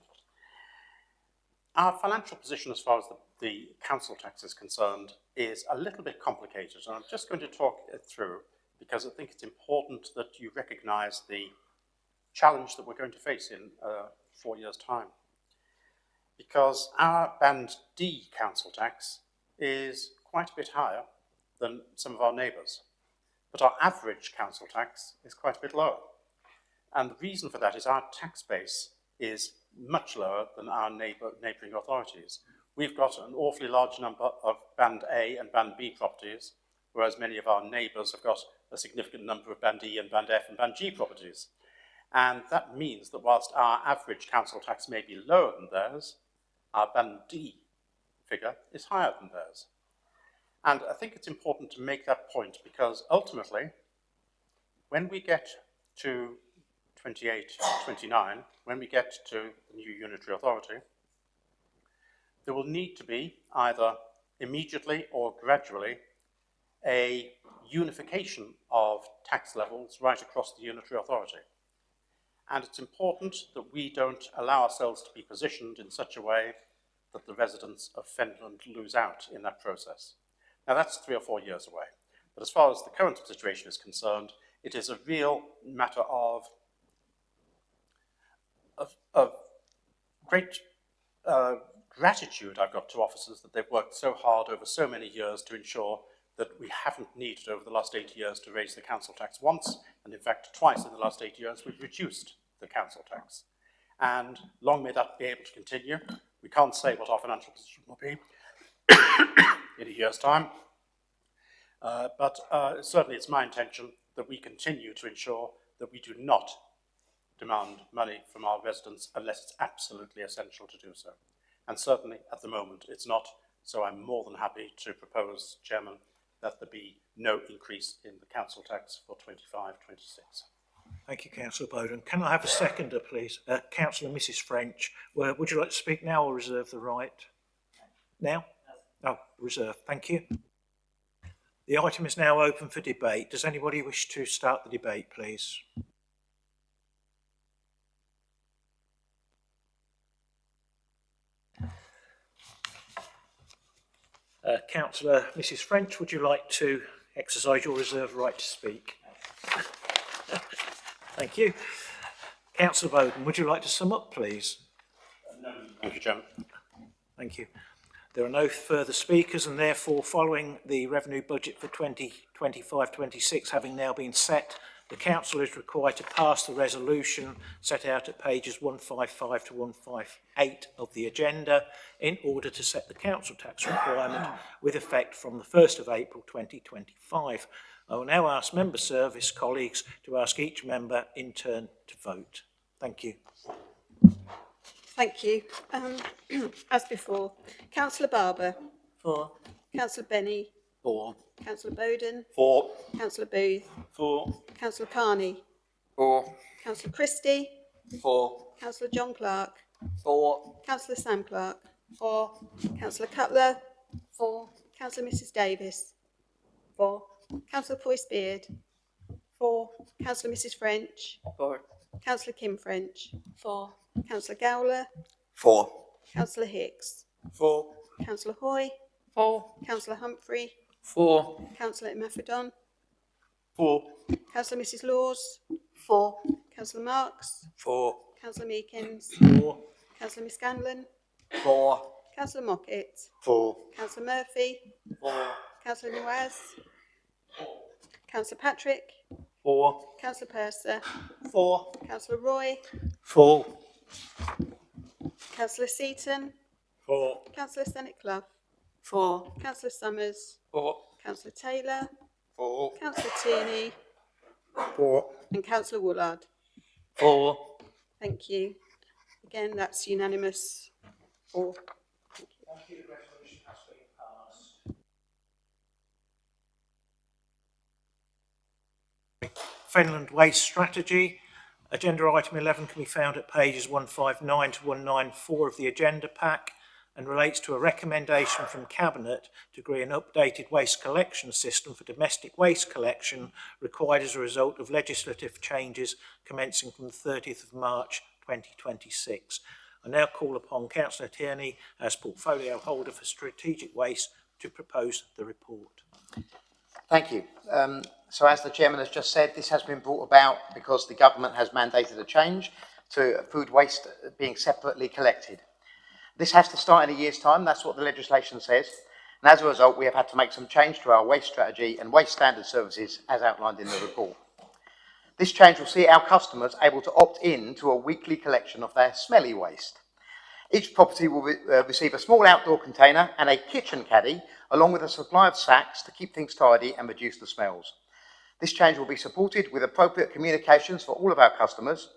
Our financial position as far as the council tax is concerned is a little bit complicated, and I'm just going to talk it through because I think it's important that you recognise the challenge that we're going to face in 4 years' time. Because our Band D council tax is quite a bit higher than some of our neighbours, but our average council tax is quite a bit lower. And the reason for that is our tax base is much lower than our neighbouring authorities. We've got an awfully large number of Band A and Band B properties, whereas many of our neighbours have got a significant number of Band E and Band F and Band G properties. And that means that whilst our average council tax may be lower than theirs, our Band D figure is higher than theirs. And I think it's important to make that point because ultimately, when we get to 28, 29, when we get to the new unitary authority, there will need to be either immediately or gradually a unification of tax levels right across the unitary authority. And it's important that we don't allow ourselves to be positioned in such a way that the residents of Fenland lose out in that process. Now that's 3 or 4 years away, but as far as the current situation is concerned, it is a real matter of great gratitude I've got to officers that they've worked so hard over so many years to ensure that we haven't needed over the last 8 years to raise the council tax once, and in fact twice in the last 8 years we've reduced the council tax. And long may that be able to continue. We can't say what our financial position will be in a year's time, but certainly it's my intention that we continue to ensure that we do not demand money from our residents unless it's absolutely essential to do so. And certainly at the moment it's not, so I'm more than happy to propose, Chairman, that there be no increase in the council tax for 25-26. Thank you, Councillor Bowden. Can I have a seconder, please? Councillor Mrs. French, would you like to speak now or reserve the right? Now? Oh, reserve. Thank you. The item is now open for debate. Does anybody wish to start the debate, please? Councillor Mrs. French, would you like to exercise your reserved right to speak? Thank you. Councillor Bowden, would you like to sum up, please? No, thank you, Chairman. Thank you. There are no further speakers, and therefore, following the revenue budget for 2025-26 having now been set, the Council is required to pass the resolution set out at pages 155 to 158 of the agenda in order to set the council tax requirement with effect from the 1st of April 2025. I will now ask member service colleagues to ask each member in turn to vote. Thank you. Thank you. As before, Councillor Barber. For. Councillor Benny. For. Councillor Bowden. For. Councillor Booth. For. Councillor Carney. For. Councillor Christie. For. Councillor John Clark. For. Councillor Sam Clark. For. Councillor Cutler. For. Councillor Mrs Davis. For. Councillor Foyce Beard. For. Councillor Mrs French. For. Councillor Kim French. For. Councillor Gowler. For. Councillor Hicks. For. Councillor Hoy. For. Councillor Humphrey. For. Councillor Imafidon. For. Councillor Mrs Laws. For. Councillor Marks. For. Councillor Meekins. For. Councillor Miss Scanlon. For. Councillor Mockett. For. Councillor Murphy. For. Councillor Nuez. Councillor Patrick. For. Councillor Purser. For. Councillor Roy. For. Councillor Seaton. For. Councillor Senate Clough. For. Councillor Summers. For. Councillor Taylor. For. Councillor Tierney. For. And Councillor Woolard. For. Thank you. Again, that's unanimous. For. Thank you. The resolution has been passed. Fenland Waste Strategy. Agenda item 11 can be found at pages 159 to 194 of the agenda pack and relates to a recommendation from Cabinet to agree an updated waste collection system for domestic waste collection required as a result of legislative changes commencing from the 30th of March 2026. I now call upon Councillor Tierney as portfolio holder for strategic waste to propose the report. Thank you. So as the Chairman has just said, this has been brought about because the government has mandated a change to food waste being separately collected. This has to start in a year's time, that's what the legislation says, and as a result we have had to make some change to our waste strategy and waste standard services as outlined in the report. This change will see our customers able to opt in to a weekly collection of their smelly waste. Each property will receive a small outdoor container and a kitchen caddy, along with a supply of sacks to keep things tidy and reduce the smells. This change will be supported with appropriate communications for all of our customers,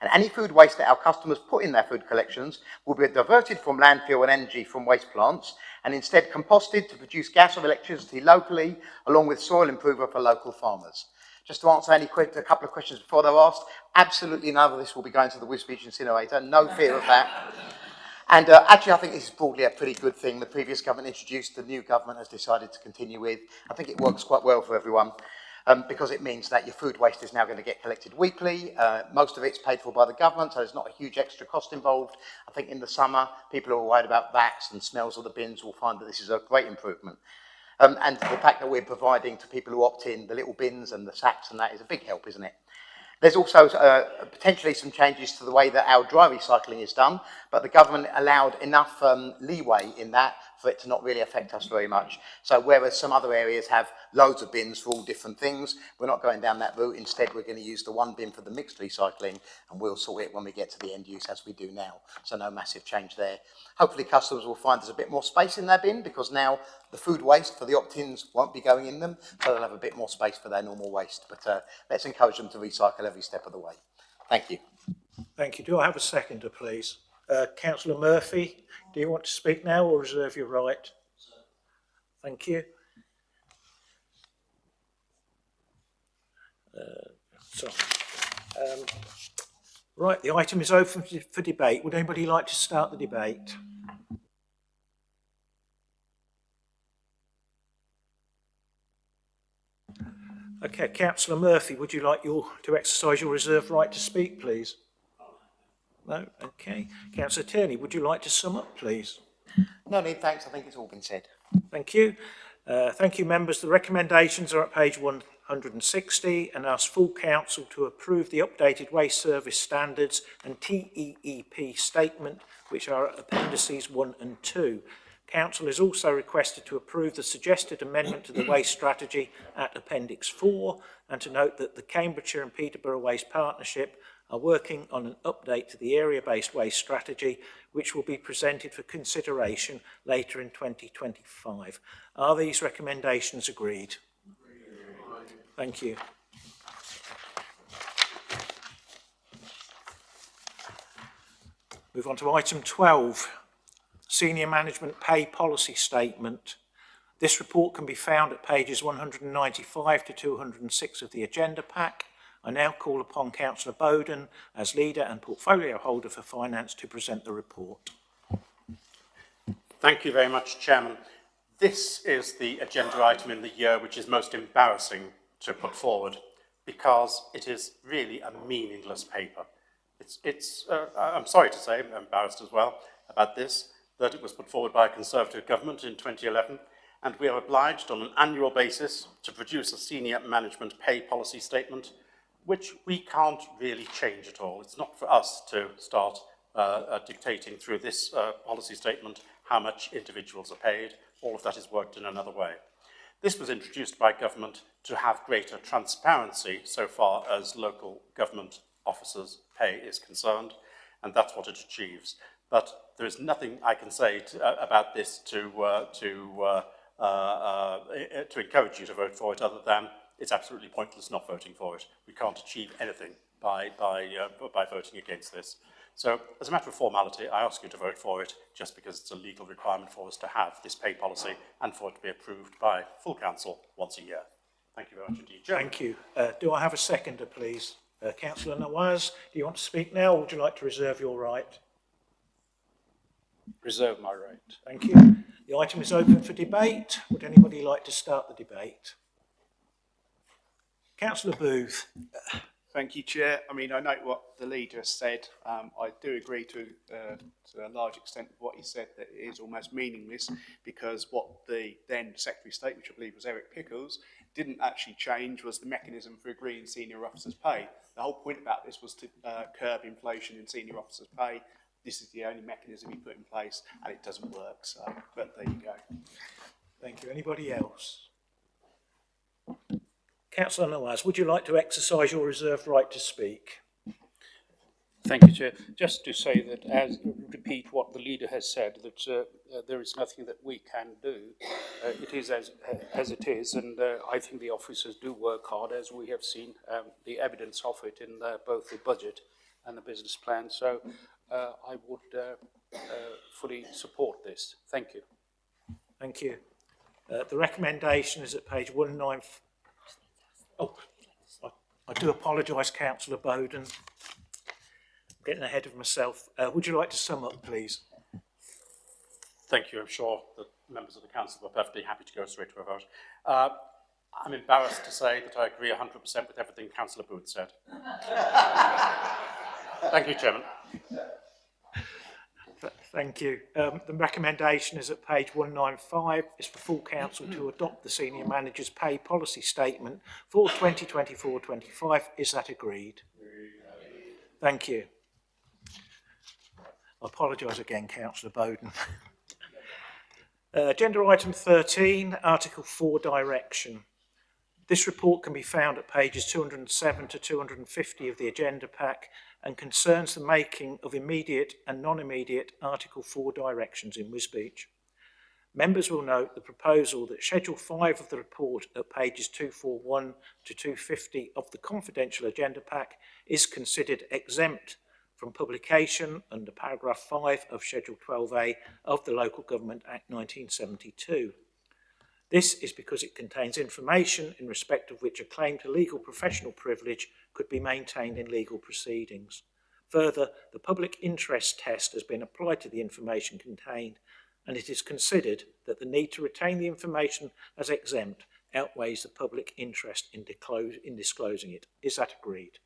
And any food waste that our customers put in their food collections will be diverted from landfill and energy from waste plants and instead composted to produce gas or electricity locally, along with soil improver for local farmers. Just to answer a couple of questions before they're asked, absolutely none of this will be going to the Wisbech incinerator, no fear of that. And actually, I think this is broadly a pretty good thing. The previous government introduced, the new government has decided to continue with. I think it works quite well for everyone because it means that your food waste is now going to get collected weekly. Most of it's paid for by the government, so there's not a huge extra cost involved. I think in the summer, people who are worried about vats and smells of the bins will find that this is a great improvement. And the fact that we're providing to people who opt in the little bins and the sacks and that is a big help, isn't it? There's also potentially some changes to the way that our dry recycling is done, but the government allowed enough leeway in that for it to not really affect us very much. So whereas some other areas have loads of bins for all different things, we're not going down that route. Instead, we're going to use the one bin for the mixed recycling, and we'll sort it when we get to the end use as we do now. So no massive change there. Hopefully customers will find there's a bit more space in their bin because now the food waste for the opt-ins won't be going in them, so they'll have a bit more space for their normal waste. But let's encourage them to recycle every step of the way. Thank you. Thank you. Do I have a seconder, please? Councillor Murphy, do you want to speak now or reserve your right? Thank you. Right, the item is open for debate. Would anybody like to start the debate? Okay, Councillor Murphy, would you like to exercise your reserved right to speak, please? No? Okay. Councillor Tierney, would you like to sum up, please? No need, thanks. I think it's all been said. Thank you. Thank you, members. The recommendations are at page 160 and ask full council to approve the updated waste service standards and TEEP statement, which are at appendices 1 and 2. Council is also requested to approve the suggested amendment to the waste strategy at Appendix 4 and to note that the Cambridgeshire and Peterborough Waste Partnership are working on an update to the area-based waste strategy, which will be presented for consideration later in 2025. Are these recommendations agreed? Thank you. Move on to item 12, Senior Management Pay Policy Statement. This report can be found at pages 195 to 206 of the agenda pack. I now call upon Councillor Bowden as leader and portfolio holder for finance to present the report. Thank you very much, Chairman. This is the agenda item in the year which is most embarrassing to put forward because it is really a meaningless paper. I'm sorry to say, I'm embarrassed as well about this, that it was put forward by a Conservative government in 2011, and we are obliged on an annual basis to produce a senior management pay policy statement, which we can't really change at all. It's not for us to start dictating through this policy statement how much individuals are paid. All of that is worked in another way. This was introduced by government to have greater transparency so far as local government officers' pay is concerned, and that's what it achieves. But there is nothing I can say about this to encourage you to vote for it other than it's absolutely pointless not voting for it. We can't achieve anything by voting against this. So, as a matter of formality, I ask you to vote for it just because it's a legal requirement for us to have this pay policy and for it to be approved by full council once a year. Thank you very much indeed, Chairman. Thank you. Do I have a seconder, please? Councillor Nawaz, do you want to speak now or would you like to reserve your right? Reserve my right. Thank you. The item is open for debate. Would anybody like to start the debate? Councillor Booth. Thank you, Chair. I mean, I note what the leader has said. I do agree to a large extent with what he said, that it is almost meaningless because what the then Secretary of State, which I believe was Eric Pickles, didn't actually change was the mechanism for agreeing senior officers' pay. The whole point about this was to curb inflation in senior officers' pay. This is the only mechanism he put in place and it doesn't work. So, but there you go. Thank you. Anybody else? Councillor Nawaz, would you like to exercise your reserved right to speak? Thank you, Chair. Just to say that, repeat what the leader has said, that there is nothing that we can do. It is as it is, and I think the officers do work hard, as we have seen the evidence of it in both the budget and the business plan. So I would fully support this. Thank you. Thank you. The recommendation is at page 19. Oh, I do apologise, Councillor Bowden. I'm getting ahead of myself. Would you like to sum up, please? Thank you. I'm sure the members of the council are perfectly happy to go straight to a vote. I'm embarrassed to say that I agree 100% with everything Councillor Booth said. Thank you, Chairman. Thank you. The recommendation is at page 195. It's for full council to adopt the senior manager's pay policy statement for 2024-25. Is that agreed? Thank you. I apologise again, Councillor Bowden. Agenda item 13, Article 4, Direction. This report can be found at pages 207 to 250 of the agenda pack and concerns the making of immediate and non-immediate Article 4 directions in Wisbech. Members will note the proposal that Schedule 5 of the report at pages 241 to 250 of the confidential agenda pack is considered exempt from publication under paragraph 5 of Schedule 12A of the Local Government Act 1972. This is because it contains information in respect of which a claim to legal professional privilege could be maintained in legal proceedings. Further, the public interest test has been applied to the information contained, and it is considered that the need to retain the information as exempt outweighs the public interest in disclosing it. Is that agreed?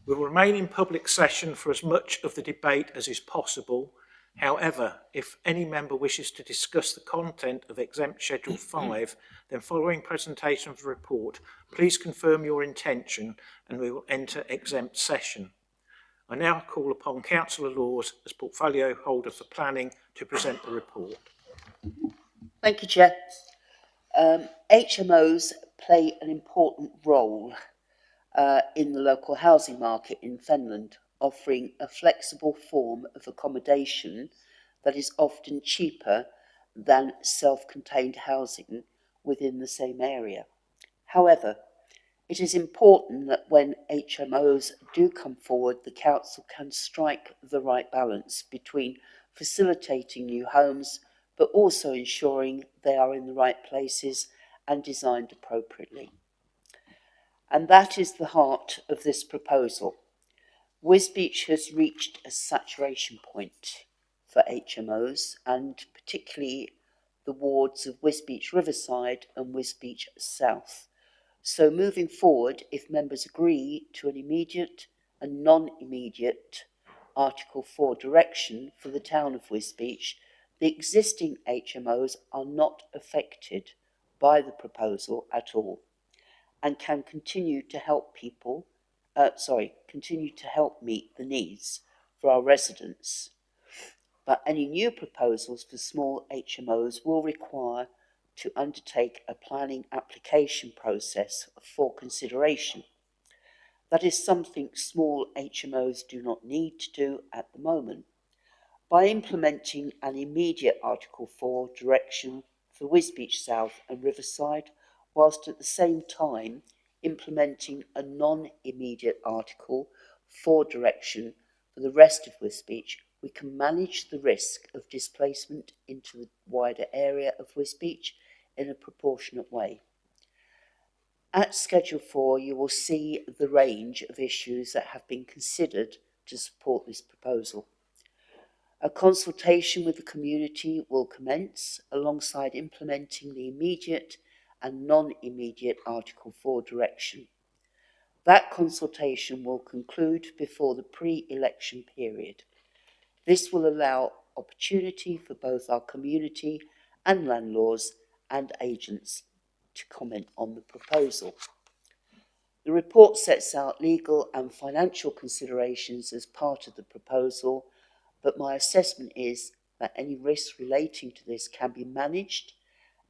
We will remain in public session for as much of the debate as is possible. However, if any member wishes to discuss the content of exempt Schedule 5, then following presentation of the report, please confirm your intention and we will enter exempt session. I now call upon Councillor Laws as portfolio holder for planning to present the report. Thank you, Chair. HMOs play an important role in the local housing market in Fenland, offering a flexible form of accommodation that is often cheaper than self-contained housing within the same area. However, it is important that when HMOs do come forward, the council can strike the right balance between facilitating new homes, but also ensuring they are in the right places and designed appropriately. And that is the heart of this proposal. Wisbech has reached a saturation point for HMOs, and particularly the wards of Wisbech Riverside and Wisbech South. So moving forward, if members agree to an immediate and non-immediate Article 4 direction for the town of Wisbech, the existing HMOs are not affected by the proposal at all and can continue to help meet the needs for our residents. But any new proposals for small HMOs will require to undertake a planning application process for consideration. That is something small HMOs do not need to do at the moment. By implementing an immediate Article 4 direction for Wisbech South and Riverside, whilst at the same time implementing a non-immediate Article 4 direction for the rest of Wisbech, we can manage the risk of displacement into the wider area of Wisbech in a proportionate way. At Schedule 4, you will see the range of issues that have been considered to support this proposal. A consultation with the community will commence alongside implementing the immediate and non-immediate Article 4 direction. That consultation will conclude before the pre-election period. This will allow opportunity for both our community and landlords and agents to comment on the proposal. The report sets out legal and financial considerations as part of the proposal, but my assessment is that any risks relating to this can be managed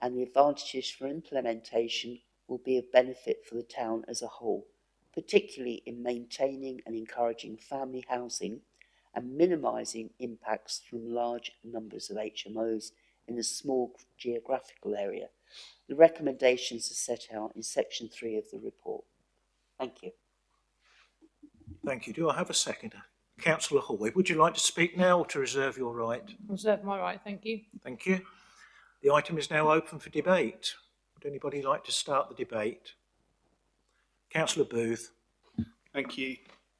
and the advantages for implementation will be of benefit for the town as a whole, particularly in maintaining and encouraging family housing and minimising impacts from large numbers of HMOs in a small geographical area. The recommendations are set out in section 3 of the report. Thank you. Thank you. Do I have a seconder? Councillor Hoy, would you like to speak now or to reserve your right? Reserve my right, thank you. Thank you. The item is now open for debate. Would anybody like to start the debate? Councillor Booth. Thank you,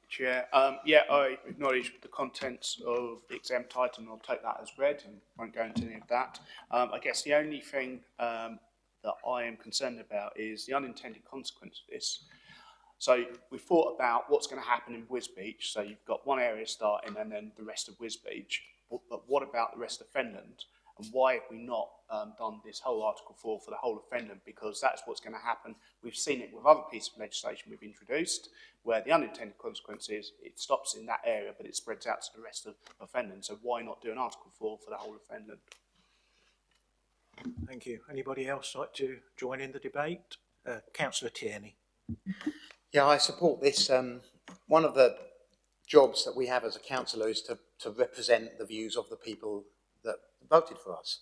Chair. Yeah, I acknowledge the contents of the exempt item. I'll take that as read and won't go into any of that. I guess the only thing that I am concerned about is the unintended consequence of this. So we thought about what's going to happen in Wisbech. So you've got one area starting and then the rest of Wisbech. But what about the rest of Fenland? And why have we not done this whole Article 4 for the whole of Fenland? Because that's what's going to happen. We've seen it with other pieces of legislation we've introduced, where the unintended consequence is it stops in that area, but it spreads out to the rest of Fenland. So why not do an Article 4 for the whole of Fenland? Thank you. Anybody else like to join in the debate? Councillor Tierney. Yeah, I support this. One of the jobs that we have as a councillor is to represent the views of the people that voted for us,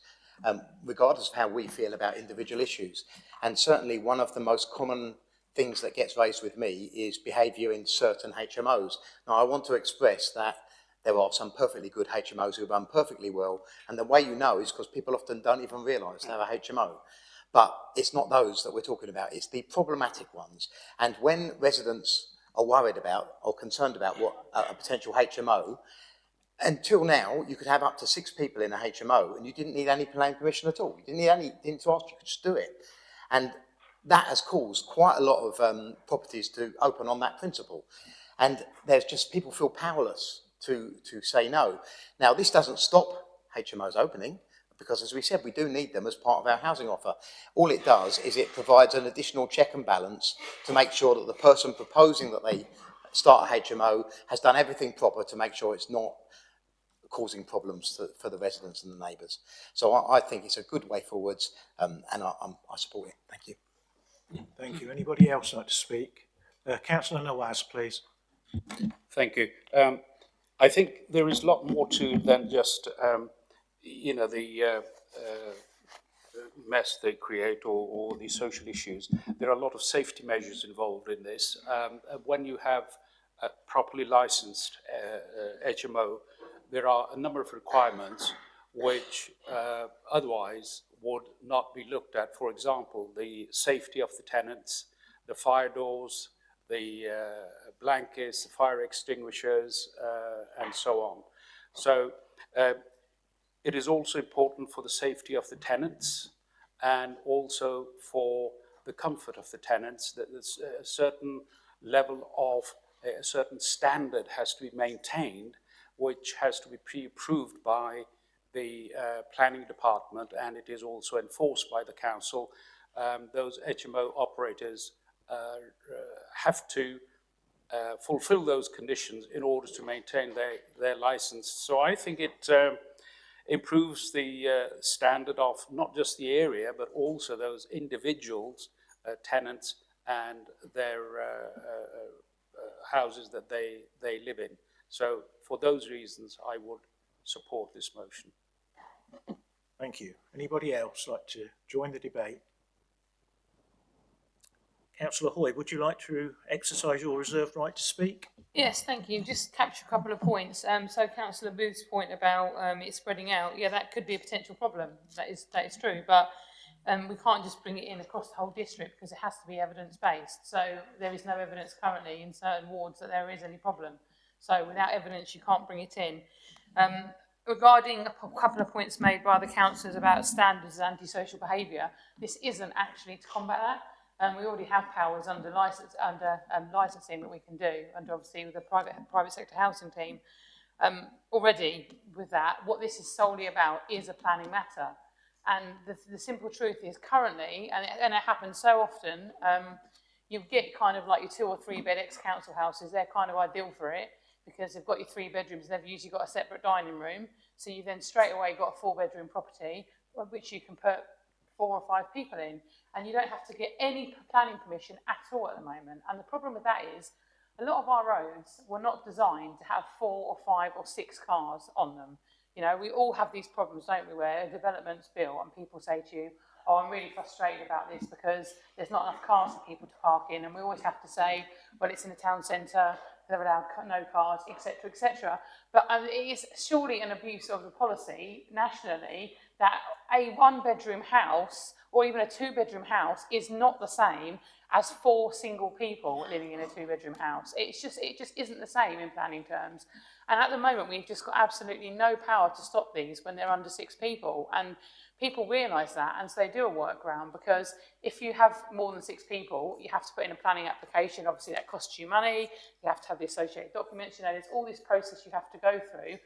regardless of how we feel about individual issues. And certainly one of the most common things that gets raised with me is behaviour in certain HMOs. Now, I want to express that there are some perfectly good HMOs who run perfectly well, and the way you know is because people often don't even realise they're a HMO. But it's not those that we're talking about, it's the problematic ones. And when residents are worried about or concerned about what a potential HMO, until now, you could have up to 6 people in a HMO and you didn't need any planning permission at all. You didn't need anything to ask, you could just do it. And that has caused quite a lot of properties to open on that principle. And there's just, people feel powerless to say no. Now, this doesn't stop HMOs opening, because as we said, we do need them as part of our housing offer. All it does is it provides an additional check and balance to make sure that the person proposing that they start a HMO has done everything proper to make sure it's not causing problems for the residents and the neighbours. So I think it's a good way forwards, and I support it. Thank you. Thank you. Anybody else like to speak? Councillor Nawaz, please. Thank you. I think there is a lot more to than just, you know, the mess they create or the social issues. There are a lot of safety measures involved in this. When you have a properly licensed HMO, there are a number of requirements which otherwise would not be looked at. For example, the safety of the tenants, the fire doors, the blankets, the fire extinguishers, and so on. So it is also important for the safety of the tenants and also for the comfort of the tenants that there's a certain level of, a certain standard has to be maintained, which has to be pre-approved by the planning department, and it is also enforced by the council. Those HMO operators have to fulfill those conditions in order to maintain their license. So I think it improves the standard of not just the area, but also those individuals, tenants, and their houses that they live in. So for those reasons, I would support this motion. Thank you. Anybody else like to join the debate? Councillor Hoy, would you like to exercise your reserved right to speak? Yes, thank you. Just capture a couple of points. So Councillor Booth's point about it spreading out, yeah, that could be a potential problem. That is true, but we can't just bring it in across the whole district because it has to be evidence-based. So there is no evidence currently in certain wards that there is any problem. So without evidence, you can't bring it in. Regarding a couple of points made by the councillors about standards of antisocial behaviour, this isn't actually to combat that. We already have powers under licensing that we can do, and obviously with the private sector housing team. Already with that, what this is solely about is a planning matter. And the simple truth is currently, and it happens so often, you get kind of like your 2 or 3 bed ex-council houses, they're kind of ideal for it, because they've got your 3 bedrooms, they've usually got a separate dining room. So you then straight away got a 4-bedroom property, which you can put 4 or 5 people in, and you don't have to get any planning permission at all at the moment. And the problem with that is a lot of our roads were not designed to have 4 or 5 or 6 cars on them. You know, we all have these problems, don't we, where a development's built and people say to you, oh, I'm really frustrated about this because there's not enough cars for people to park in, and we always have to say, well, it's in the town centre, they're allowed no cars, etc., etc. But it is surely an abuse of the policy nationally that a one-bedroom house or even a two-bedroom house is not the same as 4 single people living in a two-bedroom house. It just isn't the same in planning terms. And at the moment, we've just got absolutely no power to stop these when they're under 6 people. And people realise that, and so they do a workaround, because if you have more than 6 people, you have to put in a planning application. Obviously, that costs you money. You have to have the associated documents. You know, there's all this process you have to go through.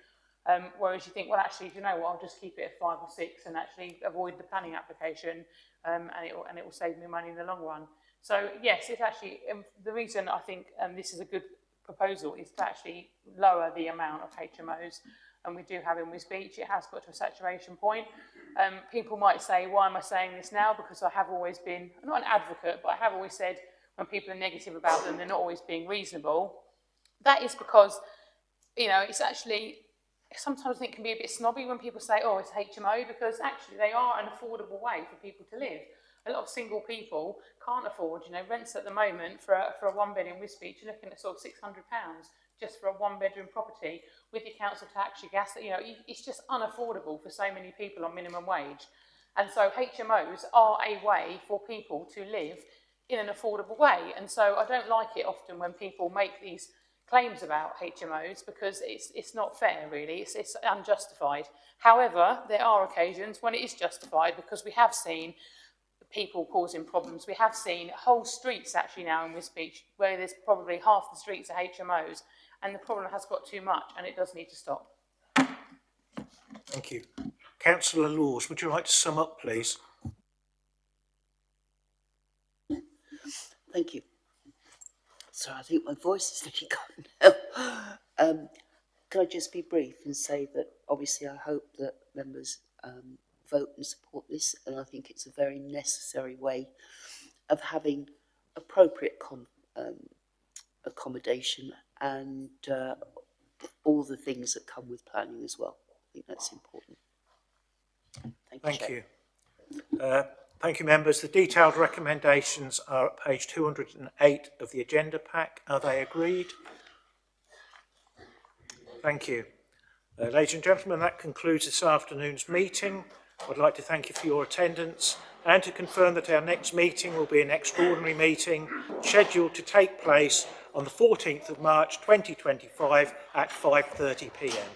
Whereas you think, well, actually, do you know what? I'll just keep it at 5 or 6 and actually avoid the planning application, and it will save me money in the long run. So yes, it's actually the reason I think this is a good proposal is to actually lower the amount of HMOs, and we do have in Wisbech. It has got to a saturation point. People might say, why am I saying this now? Because I have always been, not an advocate, but I have always said when people are negative about them, they're not always being reasonable. That is because, you know, it's actually, sometimes I think it can be a bit snobby when people say, oh, it's HMO, because actually they are an affordable way for people to live. A lot of single people can't afford, you know, rents at the moment for a one-bed in Wisbech, you're looking at sort of £600 just for a one-bedroom property with your council tax, your gas, you know, it's just unaffordable for so many people on minimum wage. And so HMOs are a way for people to live in an affordable way. And so I don't like it often when people make these claims about HMOs, because it's not fair, really. It's unjustified. However, there are occasions when it is justified, because we have seen people causing problems. We have seen whole streets actually now in Wisbech where there's probably half the streets are HMOs, and the problem has got too much, and it does need to stop. Thank you. Councillor Laws, would you like to sum up, please? Thank you. So I think my voice is really gone now. Can I just be brief and say that obviously I hope that members vote and support this, and I think it's a very necessary way of having appropriate accommodation and all the things that come with planning as well. I think that's important. Thank you. Thank you, members. The detailed recommendations are at page 208 of the agenda pack. Are they agreed? Thank you. Ladies and gentlemen, that concludes this afternoon's meeting. I'd like to thank you for your attendance and to confirm that our next meeting will be an extraordinary meeting scheduled to take place on the 14th of March 2025 at 5:30 p.m.